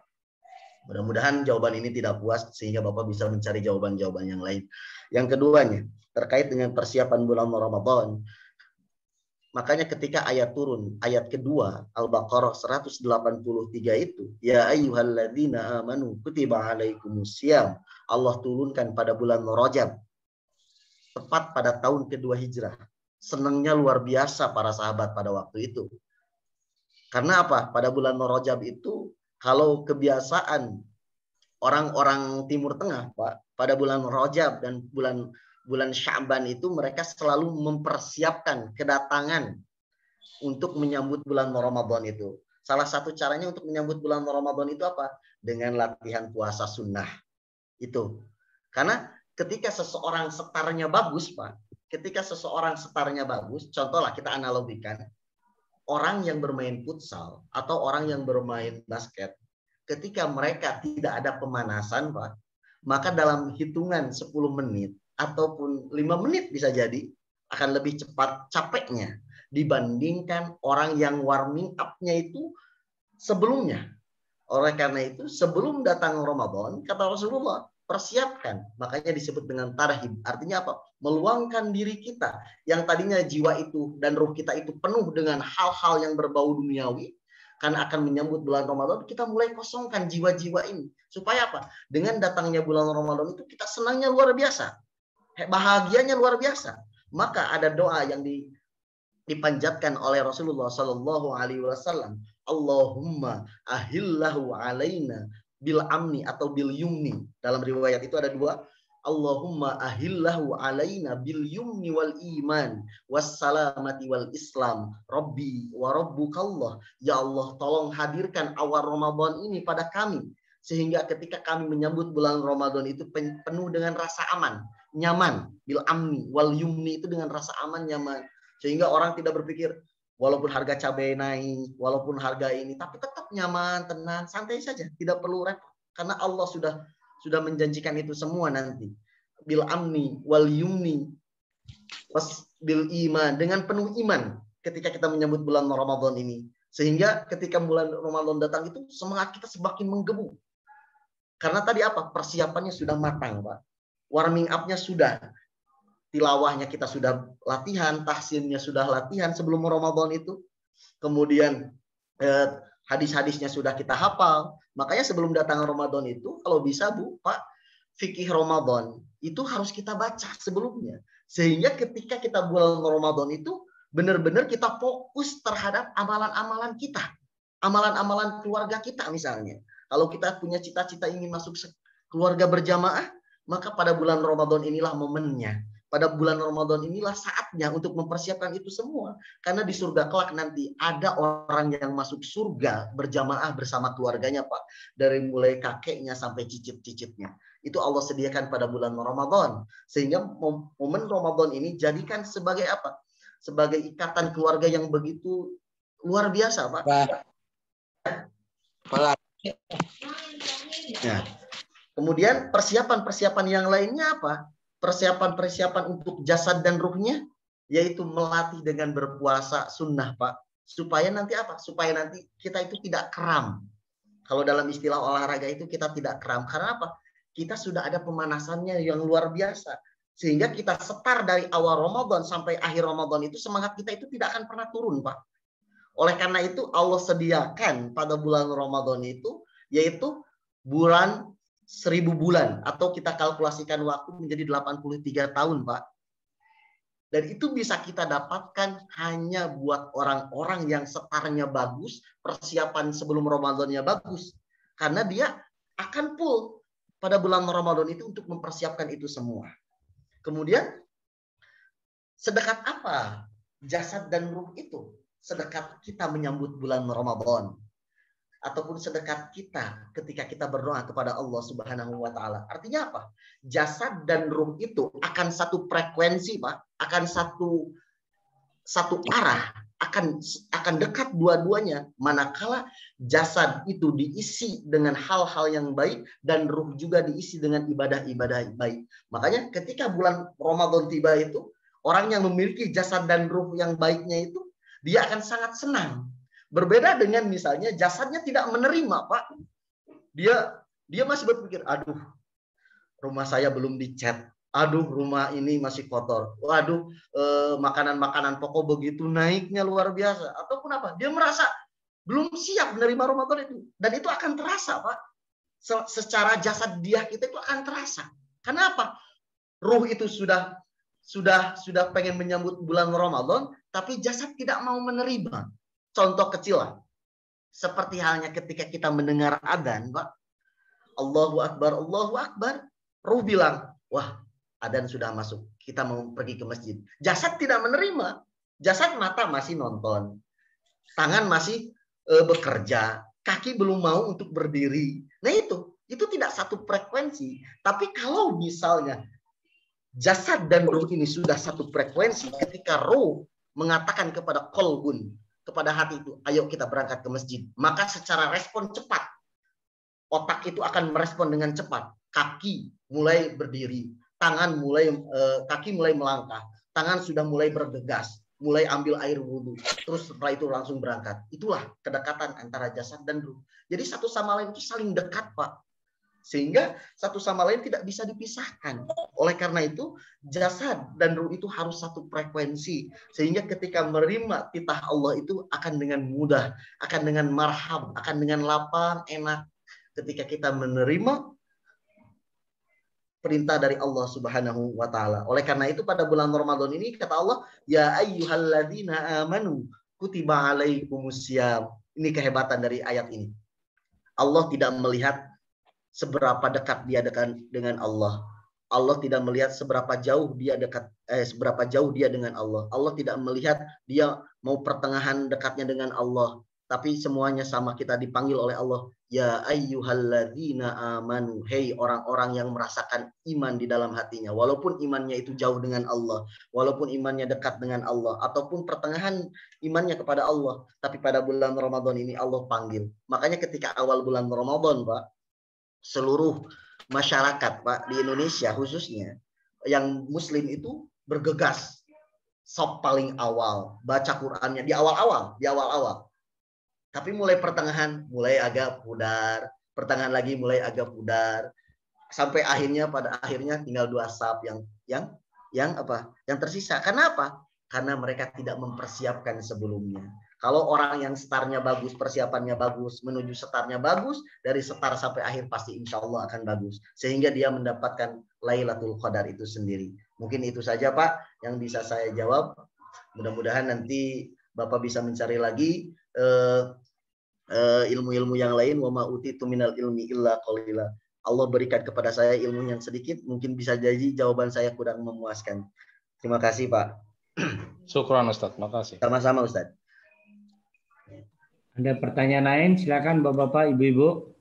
B: Mudah-mudahan jawaban ini tidak puas sehingga Bapak bisa mencari jawaban-jawaban yang lain. Yang keduanya, terkait dengan persiapan bulan Ramadan. Makanya ketika ayat turun, ayat kedua Al-Baqarah 183 itu, ya ayyuhalladzina amanu kutiba alaikumusiyam. Allah turunkan pada bulan Rajab, tepat pada tahun kedua Hijrah. Senangnya luar biasa para sahabat pada waktu itu. Karena apa? Pada bulan Rajab itu, kalau kebiasaan orang-orang Timur Tengah, Pak, pada bulan Rajab dan bulan Sya'ban itu mereka selalu mempersiapkan kedatangan untuk menyambut bulan Ramadan itu. Salah satu caranya untuk menyambut bulan Ramadan itu apa? Dengan latihan puasa sunnah. Itu. Karena ketika seseorang setarnya bagus, Pak, contohlah kita analogikan, orang yang bermain futsal atau orang yang bermain basket, ketika mereka tidak ada pemanasan, Pak, maka dalam hitungan 10 menit ataupun 5 menit bisa jadi akan lebih cepat capeknya dibandingkan orang yang warming up-nya itu sebelumnya. Oleh karena itu, sebelum datang Ramadan, kata Rasulullah, persiapkan. Makanya disebut dengan tarhib. Artinya apa? Meluangkan diri kita yang tadinya jiwa itu dan ruh kita itu penuh dengan hal-hal yang berbau duniawi. Karena akan menyambut bulan Ramadan, kita mulai kosongkan jiwa-jiwa ini. Supaya apa? Dengan datangnya bulan Ramadan itu kita senangnya luar biasa. Bahagianya luar biasa. Maka ada doa yang dipanjatkan oleh Rasulullah Sallallahu Alaihi Wasallam. Allahumma ahillahu alaina bil amni atau bil yumni. Dalam riwayat itu ada dua. Allahumma ahillahu alaina bil yumni wal iman wassalamati wal islam. Rabbi wa rabbukallah. Ya Allah, tolong hadirkan awal Ramadan ini pada kami. Sehingga ketika kami menyambut bulan Ramadan itu penuh dengan rasa aman, nyaman. Bil amni wal yumni itu dengan rasa aman, nyaman. Sehingga orang tidak berpikir, walaupun harga cabai naik, walaupun harga ini, tapi tetap nyaman, tenang, santai saja. Tidak perlu repot. Karena Allah sudah menjanjikan itu semua nanti. Bil amni wal yumni was bil iman. Dengan penuh iman ketika kita menyambut bulan Ramadan ini. Sehingga ketika bulan Ramadan datang itu, semangat kita semakin menggebu. Karena tadi apa? Persiapannya sudah matang, Pak. Warming up-nya sudah. Tilawahnya kita sudah latihan, tahsinnya sudah latihan sebelum Ramadan itu. Kemudian hadis-hadisnya sudah kita hafal. Makanya sebelum datang Ramadan itu, kalau bisa Bu, Pak, fikih Ramadan itu harus kita baca sebelumnya. Sehingga ketika kita bulan Ramadan itu, benar-benar kita fokus terhadap amalan-amalan kita. Amalan-amalan keluarga kita misalnya. Kalau kita punya cita-cita ingin masuk keluarga berjamaah, maka pada bulan Ramadan inilah momennya. Pada bulan Ramadan inilah saatnya untuk mempersiapkan itu semua. Karena di surga kelak nanti ada orang yang masuk surga berjamaah bersama keluarganya, Pak. Dari mulai kakeknya sampai cicit-cicitnya. Itu Allah sediakan pada bulan Ramadan. Sehingga momen Ramadan ini jadikan sebagai apa? Sebagai ikatan keluarga yang begitu luar biasa, Pak. Nah, kemudian persiapan-persiapan yang lainnya apa? Persiapan-persiapan untuk jasad dan ruhnya, yaitu melatih dengan berpuasa sunnah, Pak. Supaya nanti apa? Supaya nanti kita itu tidak kram. Kalau dalam istilah olahraga itu kita tidak kram. Karena apa? Kita sudah ada pemanasannya yang luar biasa. Sehingga kita setar dari awal Ramadan sampai akhir Ramadan itu, semangat kita itu tidak akan pernah turun, Pak. Oleh karena itu Allah sediakan pada bulan Ramadan itu, yaitu bulan 1000 bulan, atau kita kalkulasikan waktu menjadi 83 tahun, Pak. Dan itu bisa kita dapatkan hanya buat orang-orang yang setarnya bagus, persiapan sebelum Ramadannya bagus. Karena dia akan full pada bulan Ramadan itu untuk mempersiapkan itu semua. Kemudian, sedekat apa jasad dan ruh itu? Sedekat kita menyambut bulan Ramadan. ataupun sedekat kita ketika kita berdoa kepada Allah Subhanahu wa taala. Artinya apa? Jasad dan ruh itu akan satu frekuensi, Pak, akan satu arah, akan dekat dua-duanya manakala jasad itu diisi dengan hal-hal yang baik dan ruh juga diisi dengan ibadah-ibadah baik. Makanya ketika bulan Ramadan tiba itu, orang yang memiliki jasad dan ruh yang baiknya itu dia akan sangat senang. Berbeda dengan misalnya jasadnya tidak menerima, Pak. Dia masih berpikir, aduh, rumah saya belum dicat. Aduh, rumah ini masih kotor. Waduh, makanan-makanan pokok begitu naiknya luar biasa. Ataupun apa? Dia merasa belum siap menerima Ramadan itu. Dan itu akan terasa, Pak. Secara jasad dia kita itu akan terasa. Kenapa? Ruh itu sudah pengen menyambut bulan Ramadan, tapi jasad tidak mau menerima. Contoh kecil lah. Seperti halnya ketika kita mendengar adzan, Pak. Allahu Akbar, Allahu Akbar. Ruh bilang, wah, adzan sudah masuk. Kita mau pergi ke masjid. Jasad tidak menerima. Jasad mata masih nonton. Tangan masih bekerja. Kaki belum mau untuk berdiri. Nah itu tidak satu frekuensi. Tapi kalau misalnya jasad dan ruh ini sudah satu frekuensi, ketika ruh mengatakan kepada qalbun, kepada hati itu, ayo kita berangkat ke masjid. Maka secara respon cepat, otak itu akan merespon dengan cepat. Kaki mulai berdiri, kaki mulai melangkah, tangan sudah mulai bergegas, mulai ambil air wudhu, terus setelah itu langsung berangkat. Itulah kedekatan antara jasad dan ruh. Jadi satu sama lain itu saling dekat, Pak. Sehingga satu sama lain tidak bisa dipisahkan. Oleh karena itu, jasad dan ruh itu harus satu frekuensi. Sehingga ketika menerima titah Allah itu akan dengan mudah, akan dengan marhab, akan dengan lapang, enak. Ketika kita menerima perintah dari Allah Subhanahu wa taala. Oleh karena itu pada bulan Ramadan ini kata Allah, ya ayyuhalladzina amanu kutiba alaikumusiyam. Ini kehebatan dari ayat ini. Allah tidak melihat seberapa dekat dia dengan Allah. Allah tidak melihat seberapa jauh dia dengan Allah. Allah tidak melihat dia mau pertengahan dekatnya dengan Allah. Tapi semuanya sama, kita dipanggil oleh Allah. Ya ayyuhalladzina amanu. Hei orang-orang yang merasakan iman di dalam hatinya. Walaupun imannya itu jauh dengan Allah. Walaupun imannya dekat dengan Allah. Ataupun pertengahan imannya kepada Allah. Tapi pada bulan Ramadan ini Allah panggil. Makanya ketika awal bulan Ramadan, Pak, seluruh masyarakat, Pak, di Indonesia khususnya yang muslim itu bergegas sop paling awal, baca Qur'annya di awal-awal. Tapi mulai pertengahan mulai agak pudar, pertengahan lagi mulai agak pudar, sampai pada akhirnya tinggal 2 sap yang tersisa. Kenapa? Karena mereka tidak mempersiapkan sebelumnya. Kalau orang yang startnya bagus, persiapannya bagus, menuju startnya bagus, dari start sampai akhir pasti insya Allah akan bagus. Sehingga dia mendapatkan Lailatul Qadar itu sendiri. Mungkin itu saja, Pak, yang bisa saya jawab. Mudah-mudahan nanti Bapak bisa mencari lagi ilmu-ilmu yang lain. Wa ma utitu minal ilmi illa qalila. Allah berikan kepada saya ilmu yang sedikit, mungkin bisa jadi jawaban saya kurang memuaskan. Terima kasih, Pak.
C: Syukran, Ustaz. Makasih.
B: Sama-sama, Ustaz.
A: Ada pertanyaan lain? Silakan Bapak-bapak, Ibu-ibu.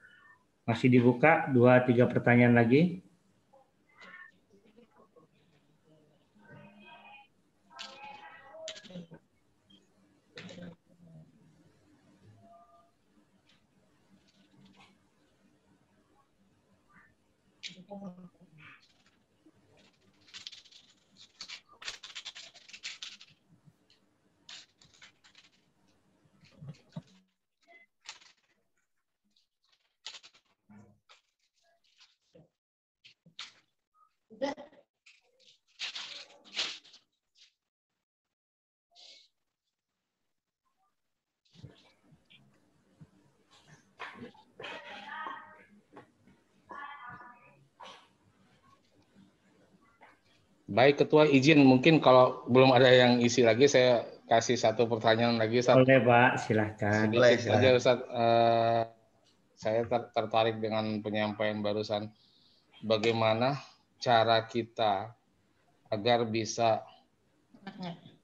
A: Masih dibuka 2-3 pertanyaan lagi.
C: Baik, Ketua, izin mungkin kalau belum ada yang isi lagi, saya kasih satu pertanyaan lagi, Ustaz.
A: Boleh, Pak, silahkan.
C: Sedikit saja, Ustaz. Saya tertarik dengan penyampaian barusan. Bagaimana cara kita agar bisa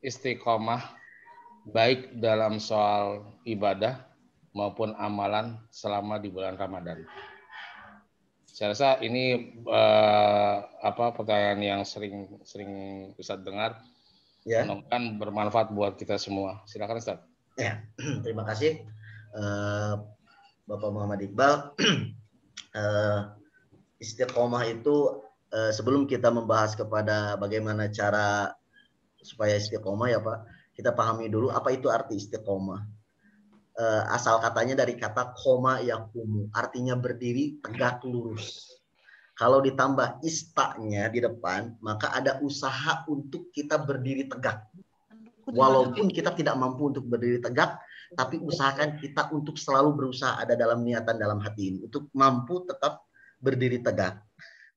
C: istiqomah baik dalam soal ibadah maupun amalan selama di bulan Ramadan. Saya rasa ini pertanyaan yang sering Ustadz dengar.
B: Ya.
C: Mudah-mudahan bermanfaat buat kita semua. Silakan Ustadz.
B: Ya, terima kasih Bapak Muhammad Iqbal. Istiqomah itu sebelum kita membahas kepada bagaimana cara supaya istiqomah ya Pak, kita pahami dulu apa itu arti istiqomah. Asal katanya dari kata koma yakumu, artinya berdiri tegak lurus. Kalau ditambah istaknya di depan, maka ada usaha untuk kita berdiri tegak. Walaupun kita tidak mampu untuk berdiri tegak, tapi usahakan kita untuk selalu berusaha ada dalam niatan dalam hati ini, untuk mampu tetap berdiri tegak.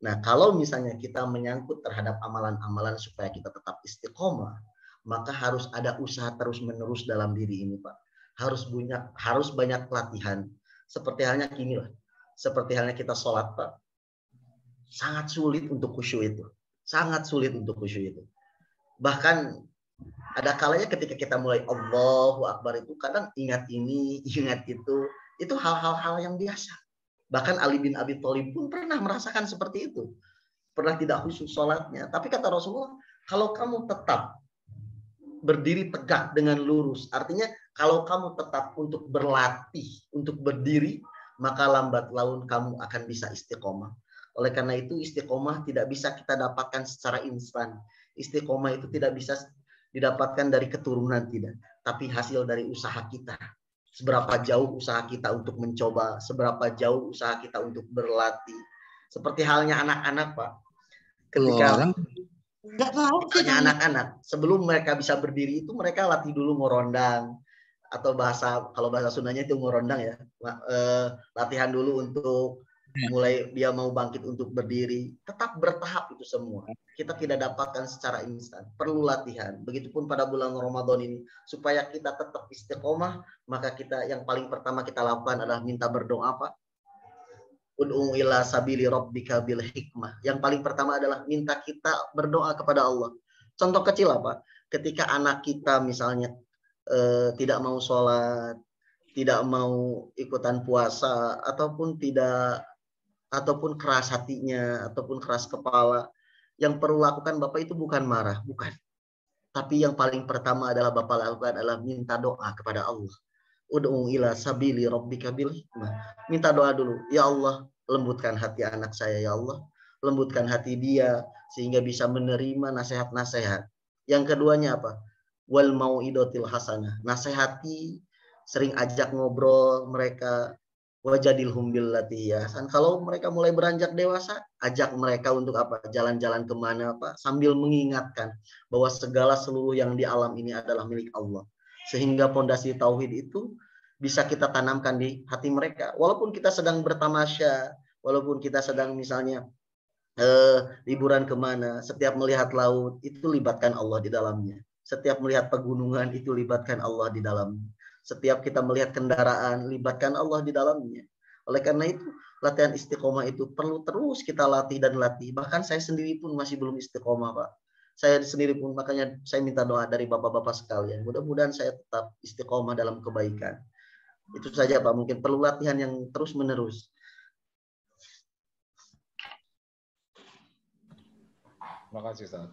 B: Nah, kalau misalnya kita menyangkut terhadap amalan-amalan supaya kita tetap istiqomah, maka harus ada usaha terus-menerus dalam diri ini, Pak. Harus banyak latihan. Seperti halnya gini lah. Seperti halnya kita sholat, Pak. Sangat sulit untuk khusyuk itu. Sangat sulit untuk khusyuk itu. Bahkan ada kalanya ketika kita mulai Allahu Akbar itu kadang ingat ini, ingat itu hal-hal yang biasa. Bahkan Ali bin Abi Thalib pun pernah merasakan seperti itu. Pernah tidak khusyuk sholatnya. Tapi kata Rasulullah, kalau kamu tetap berdiri tegak dengan lurus, artinya kalau kamu tetap untuk berlatih, untuk berdiri, maka lambat laun kamu akan bisa istiqomah. Oleh karena itu istiqomah tidak bisa kita dapatkan secara instan. Istiqomah itu tidak bisa didapatkan dari keturunan, tidak. Tapi hasil dari usaha kita. Seberapa jauh usaha kita untuk mencoba, seberapa jauh usaha kita untuk berlatih. Seperti halnya anak-anak, Pak. Ketika anak-anak, sebelum mereka bisa berdiri itu mereka latih dulu ngorondang. Atau kalau bahasa Sundanya itu ngorondang ya. Latihan dulu untuk mulai dia mau bangkit untuk berdiri. Tetap bertahap itu semua. Kita tidak dapatkan secara instan. Perlu latihan. Begitupun pada bulan Ramadan ini. Supaya kita tetap istiqomah, maka kita yang paling pertama kita lakukan adalah minta berdoa, Pak. Ud'u ila sabili rabbika bil hikmah. Yang paling pertama adalah minta kita berdoa kepada Allah. Contoh kecil apa? Ketika anak kita misalnya tidak mau sholat, tidak mau ikutan puasa, ataupun keras hatinya, ataupun keras kepala, yang perlu lakukan Bapak itu bukan marah, bukan. Tapi yang paling pertama adalah Bapak lakukan adalah minta doa kepada Allah. Ud'u ila sabili rabbika bil hikmah. Minta doa dulu. Ya Allah, lembutkan hati anak saya ya Allah. Lembutkan hati dia sehingga bisa menerima nasihat-nasihat. Yang keduanya apa? Wal mau'idotil hasanah. Nasihati, sering ajak ngobrol mereka. Wajadilhum billati ahsan. Kalau mereka mulai beranjak dewasa, ajak mereka untuk apa? Jalan-jalan kemana, Pak? Sambil mengingatkan bahwa segala seluruh yang di alam ini adalah milik Allah. Sehingga pondasi tauhid itu bisa kita tanamkan di hati mereka. Walaupun kita sedang bertamasya, walaupun kita sedang misalnya liburan kemana, setiap melihat laut, itu libatkan Allah di dalamnya. Setiap melihat pegunungan, itu libatkan Allah di dalamnya. Setiap kita melihat kendaraan, libatkan Allah di dalamnya. Oleh karena itu, latihan istiqomah itu perlu terus kita latih dan latih. Bahkan saya sendiri pun masih belum istiqomah, Pak. Saya sendiri pun, makanya saya minta doa dari bapak-bapak sekalian. Mudah-mudahan saya tetap istiqomah dalam kebaikan. Itu saja, Pak. Mungkin perlu latihan yang terus-menerus.
C: Terima kasih, Ustaz.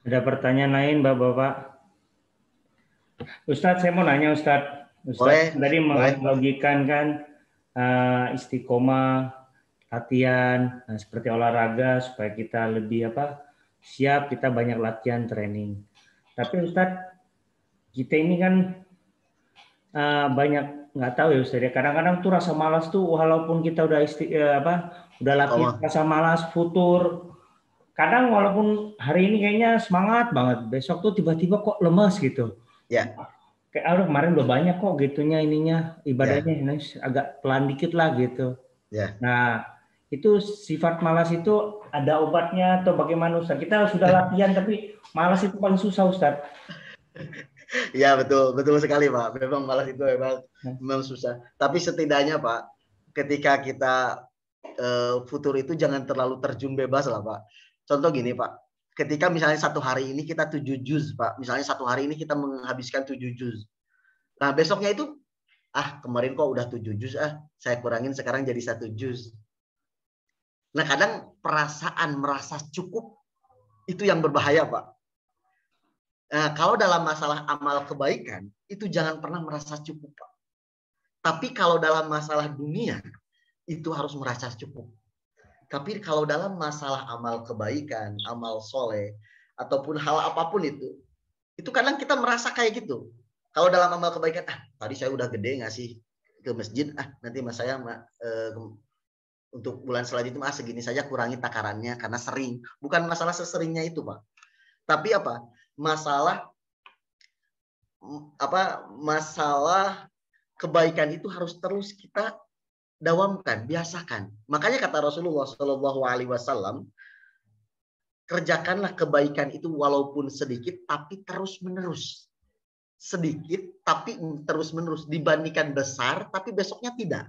A: Ada pertanyaan lain, Bapak-bapak? Ustadz, saya mau nanya Ustadz. Ustadz tadi menganalogikan kan istiqomah, latihan, seperti olahraga supaya kita lebih siap, kita banyak latihan, training. Tapi Ustadz, kita ini kan banyak nggak tahu ya Ustadz. Kadang-kadang tuh rasa malas tuh, walaupun kita udah udah latihan, rasa malas, futur. Kadang walaupun hari ini kayaknya semangat banget, besok tuh tiba-tiba kok lemas gitu.
B: Ya.
A: Kayak kemarin udah banyak kok gitunya ibadahnya agak pelan dikit lah gitu.
B: Ya.
A: Nah, itu sifat malas itu ada obatnya atau bagaimana Ustaz? Kita sudah latihan tapi malas itu paling susah Ustaz.
B: Ya betul sekali Pak. Memang malas itu memang susah. Tapi setidaknya Pak, ketika kita futur itu jangan terlalu terjun bebas lah Pak. Contoh gini Pak. Ketika misalnya satu hari ini kita 7 juz, Pak. Misalnya satu hari ini kita menghabiskan 7 juz. Nah, besoknya itu kemarin kok udah 7 juz, saya kurangin sekarang jadi 1 juz. Nah, kadang perasaan merasa cukup itu yang berbahaya, Pak. Nah, kalau dalam masalah amal kebaikan, itu jangan pernah merasa cukup, Pak. Tapi kalau dalam masalah dunia, itu harus merasa cukup. Tapi kalau dalam masalah amal kebaikan, amal soleh, ataupun hal apapun itu kadang kita merasa kayak gitu. Kalau dalam amal kebaikan, tadi saya udah gede ngasih ke masjid, nanti mas saya untuk bulan selanjutnya segini saja, kurangi takarannya karena sering. Bukan masalah seseringnya itu, Pak. Tapi masalah kebaikan itu harus terus kita dawamkan, biasakan. Makanya kata Rasulullah Shallallahu Alaihi Wasallam, kerjakanlah kebaikan itu walaupun sedikit, tapi terus menerus. Sedikit, tapi terus menerus. Dibandingkan besar, tapi besoknya tidak.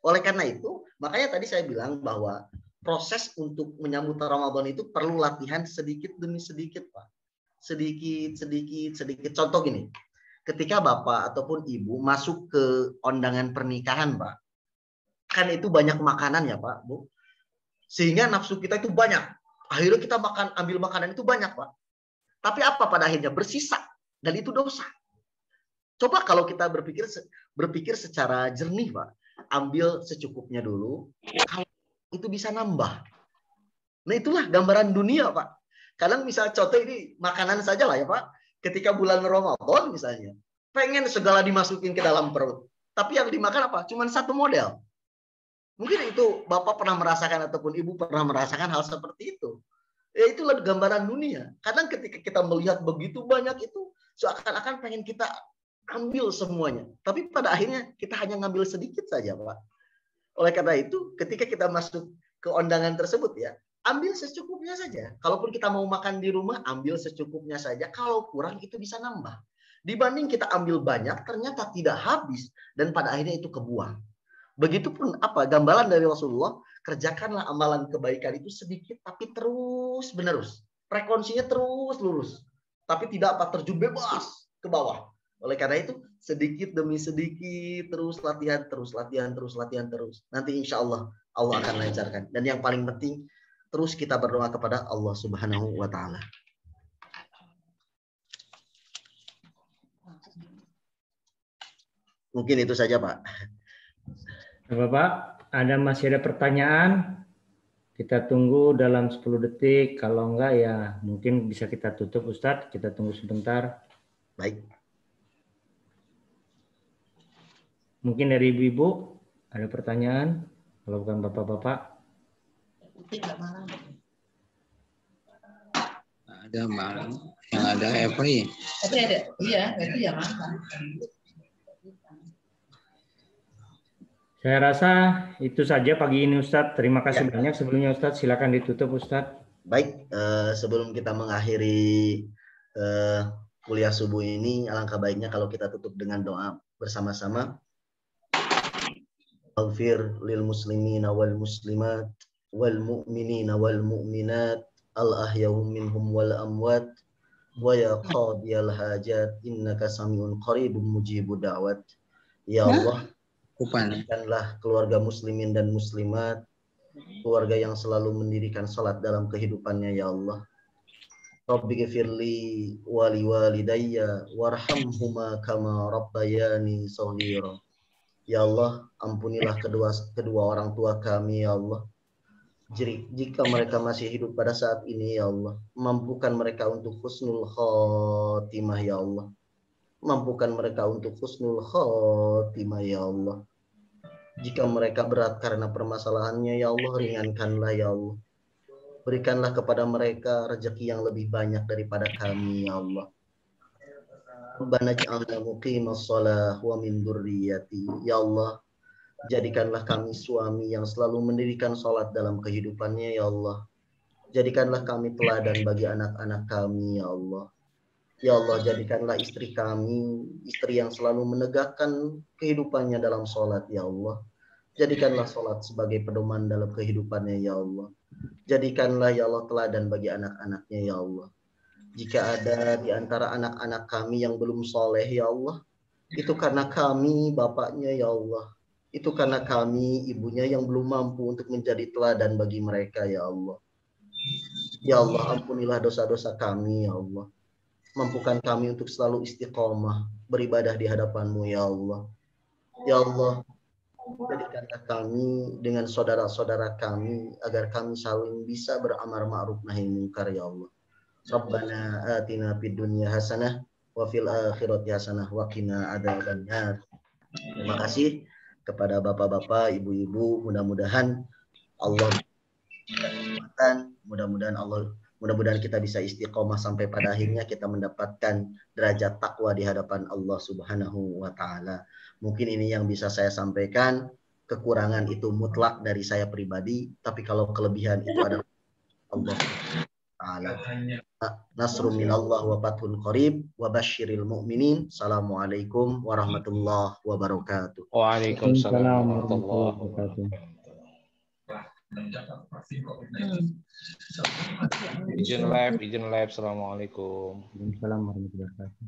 B: Oleh karena itu, makanya tadi saya bilang bahwa proses untuk menyambut Ramadan itu perlu latihan sedikit demi sedikit, Pak. Sedikit. Contoh gini, ketika Bapak ataupun Ibu masuk ke undangan pernikahan, Pak, kan itu banyak makanan ya, Pak, Bu. Sehingga nafsu kita itu banyak. Akhirnya kita ambil makanan itu banyak, Pak. Tapi apa pada akhirnya? Bersisa. Dan itu dosa. Coba kalau kita berpikir secara jernih, Pak. Ambil secukupnya dulu. Kalau itu bisa nambah. Nah, itulah gambaran dunia, Pak. Kadang misal contoh ini makanan saja lah ya, Pak. Ketika bulan Ramadan misalnya. Pengen segala dimasukin ke dalam perut. Tapi yang dimakan apa? Cuman satu model. Mungkin itu Bapak pernah merasakan ataupun Ibu pernah merasakan hal seperti itu. Ya, itulah gambaran dunia. Kadang ketika kita melihat begitu banyak itu, seakan-akan pengen kita ambil semuanya. Tapi pada akhirnya kita hanya ngambil sedikit saja, Pak. Oleh karena itu, ketika kita masuk ke undangan tersebut ya, ambil secukupnya saja. Kalaupun kita mau makan di rumah, ambil secukupnya saja. Kalau kurang itu bisa nambah. Dibanding kita ambil banyak, ternyata tidak habis. Dan pada akhirnya itu kebuang. Begitupun gambaran dari Rasulullah, kerjakanlah amalan kebaikan itu sedikit tapi terus menerus. Frekuensinya terus lurus. Tapi tidak terjun bebas ke bawah. Oleh karena itu, sedikit demi sedikit terus latihan. Nanti insya Allah akan lancarkan. Dan yang paling penting, terus kita berdoa kepada Allah Subhanahu wa Ta'ala. Mungkin itu saja, Pak.
A: Bapak, masih ada pertanyaan? Kita tunggu dalam 10 detik. Kalau enggak ya mungkin bisa kita tutup, Ustadz. Kita tunggu sebentar.
B: Baik.
A: Mungkin dari Ibu-Ibu ada pertanyaan? Kalau bukan Bapak-Bapak.
D: Ada malam. Yang ada Every.
E: Tapi ada, iya, itu yang apa?
A: Saya rasa itu saja pagi ini, Ustadz. Terima kasih banyak. Sebelumnya Ustadz, silakan ditutup, Ustadz.
B: Baik, sebelum kita mengakhiri kuliah subuh ini, alangkah baiknya kalau kita tutup dengan doa bersama-sama. Aghfir lil muslimina wal muslimat wal mu'minina wal mu'minat al ahya'u minhum wal amwat wa ya qadiyal hajat innaka samiun qaribun mujibud da'wat. Ya Allah, berikanlah keluarga muslimin dan muslimat, keluarga yang selalu mendirikan salat dalam kehidupannya, ya Allah. Rabbi ghfirli wa liwalidayya warhamhuma kama rabbayani shaghira. Ya Allah, ampunilah kedua orang tua kami, ya Allah. Jika mereka masih hidup pada saat ini, ya Allah, mampukan mereka untuk husnul khotimah, ya Allah. Mampukan mereka untuk husnul khotimah, ya Allah. Jika mereka berat karena permasalahannya, ya Allah, ringankanlah, ya Allah. Berikanlah kepada mereka rezeki yang lebih banyak daripada kami, ya Allah. Rabbana ja'alna muqimas shalah wa min dzurriyyati. Ya Allah, jadikanlah kami suami yang selalu mendirikan salat dalam kehidupannya, ya Allah. Jadikanlah kami teladan bagi anak-anak kami, ya Allah. Ya Allah, jadikanlah istri kami, istri yang selalu menegakkan kehidupannya dalam sholat, ya Allah. Jadikanlah sholat sebagai pedoman dalam kehidupannya, ya Allah. Jadikanlah, ya Allah, teladan bagi anak-anaknya, ya Allah. Jika ada di antara anak-anak kami yang belum soleh, ya Allah, Itu karena kami bapaknya ya Allah. Itu karena kami ibunya yang belum mampu untuk menjadi teladan bagi mereka ya Allah. Ya Allah, ampunilah dosa-dosa kami ya Allah. Mampukan kami untuk selalu istiqomah beribadah di hadapan-Mu ya Allah. Ya Allah, jadikanlah kami dengan saudara-saudara kami agar kami saling bisa beramar ma'ruf nahi munkar ya Allah. Rabbana atina fid dunya hasanah wa fil akhirati hasanah wa qina adzabannar. Terima kasih kepada bapak-bapak, ibu-ibu, mudah-mudahan Allah mudah-mudahan kita bisa istiqomah sampai pada akhirnya kita mendapatkan derajat takwa di hadapan Allah Subhanahu wa taala. Mungkin ini yang bisa saya sampaikan. Kekurangan itu mutlak dari saya pribadi, tapi kalau kelebihan itu adalah Allah taala. Nasrun minallah wa fathun qarib wa basyiril mu'minin. Assalamualaikum warahmatullahi wabarakatuh.
C: Waalaikumsalam warahmatullahi wabarakatuh. Izin live. Assalamualaikum.
A: Waalaikumsalam warahmatullahi wabarakatuh.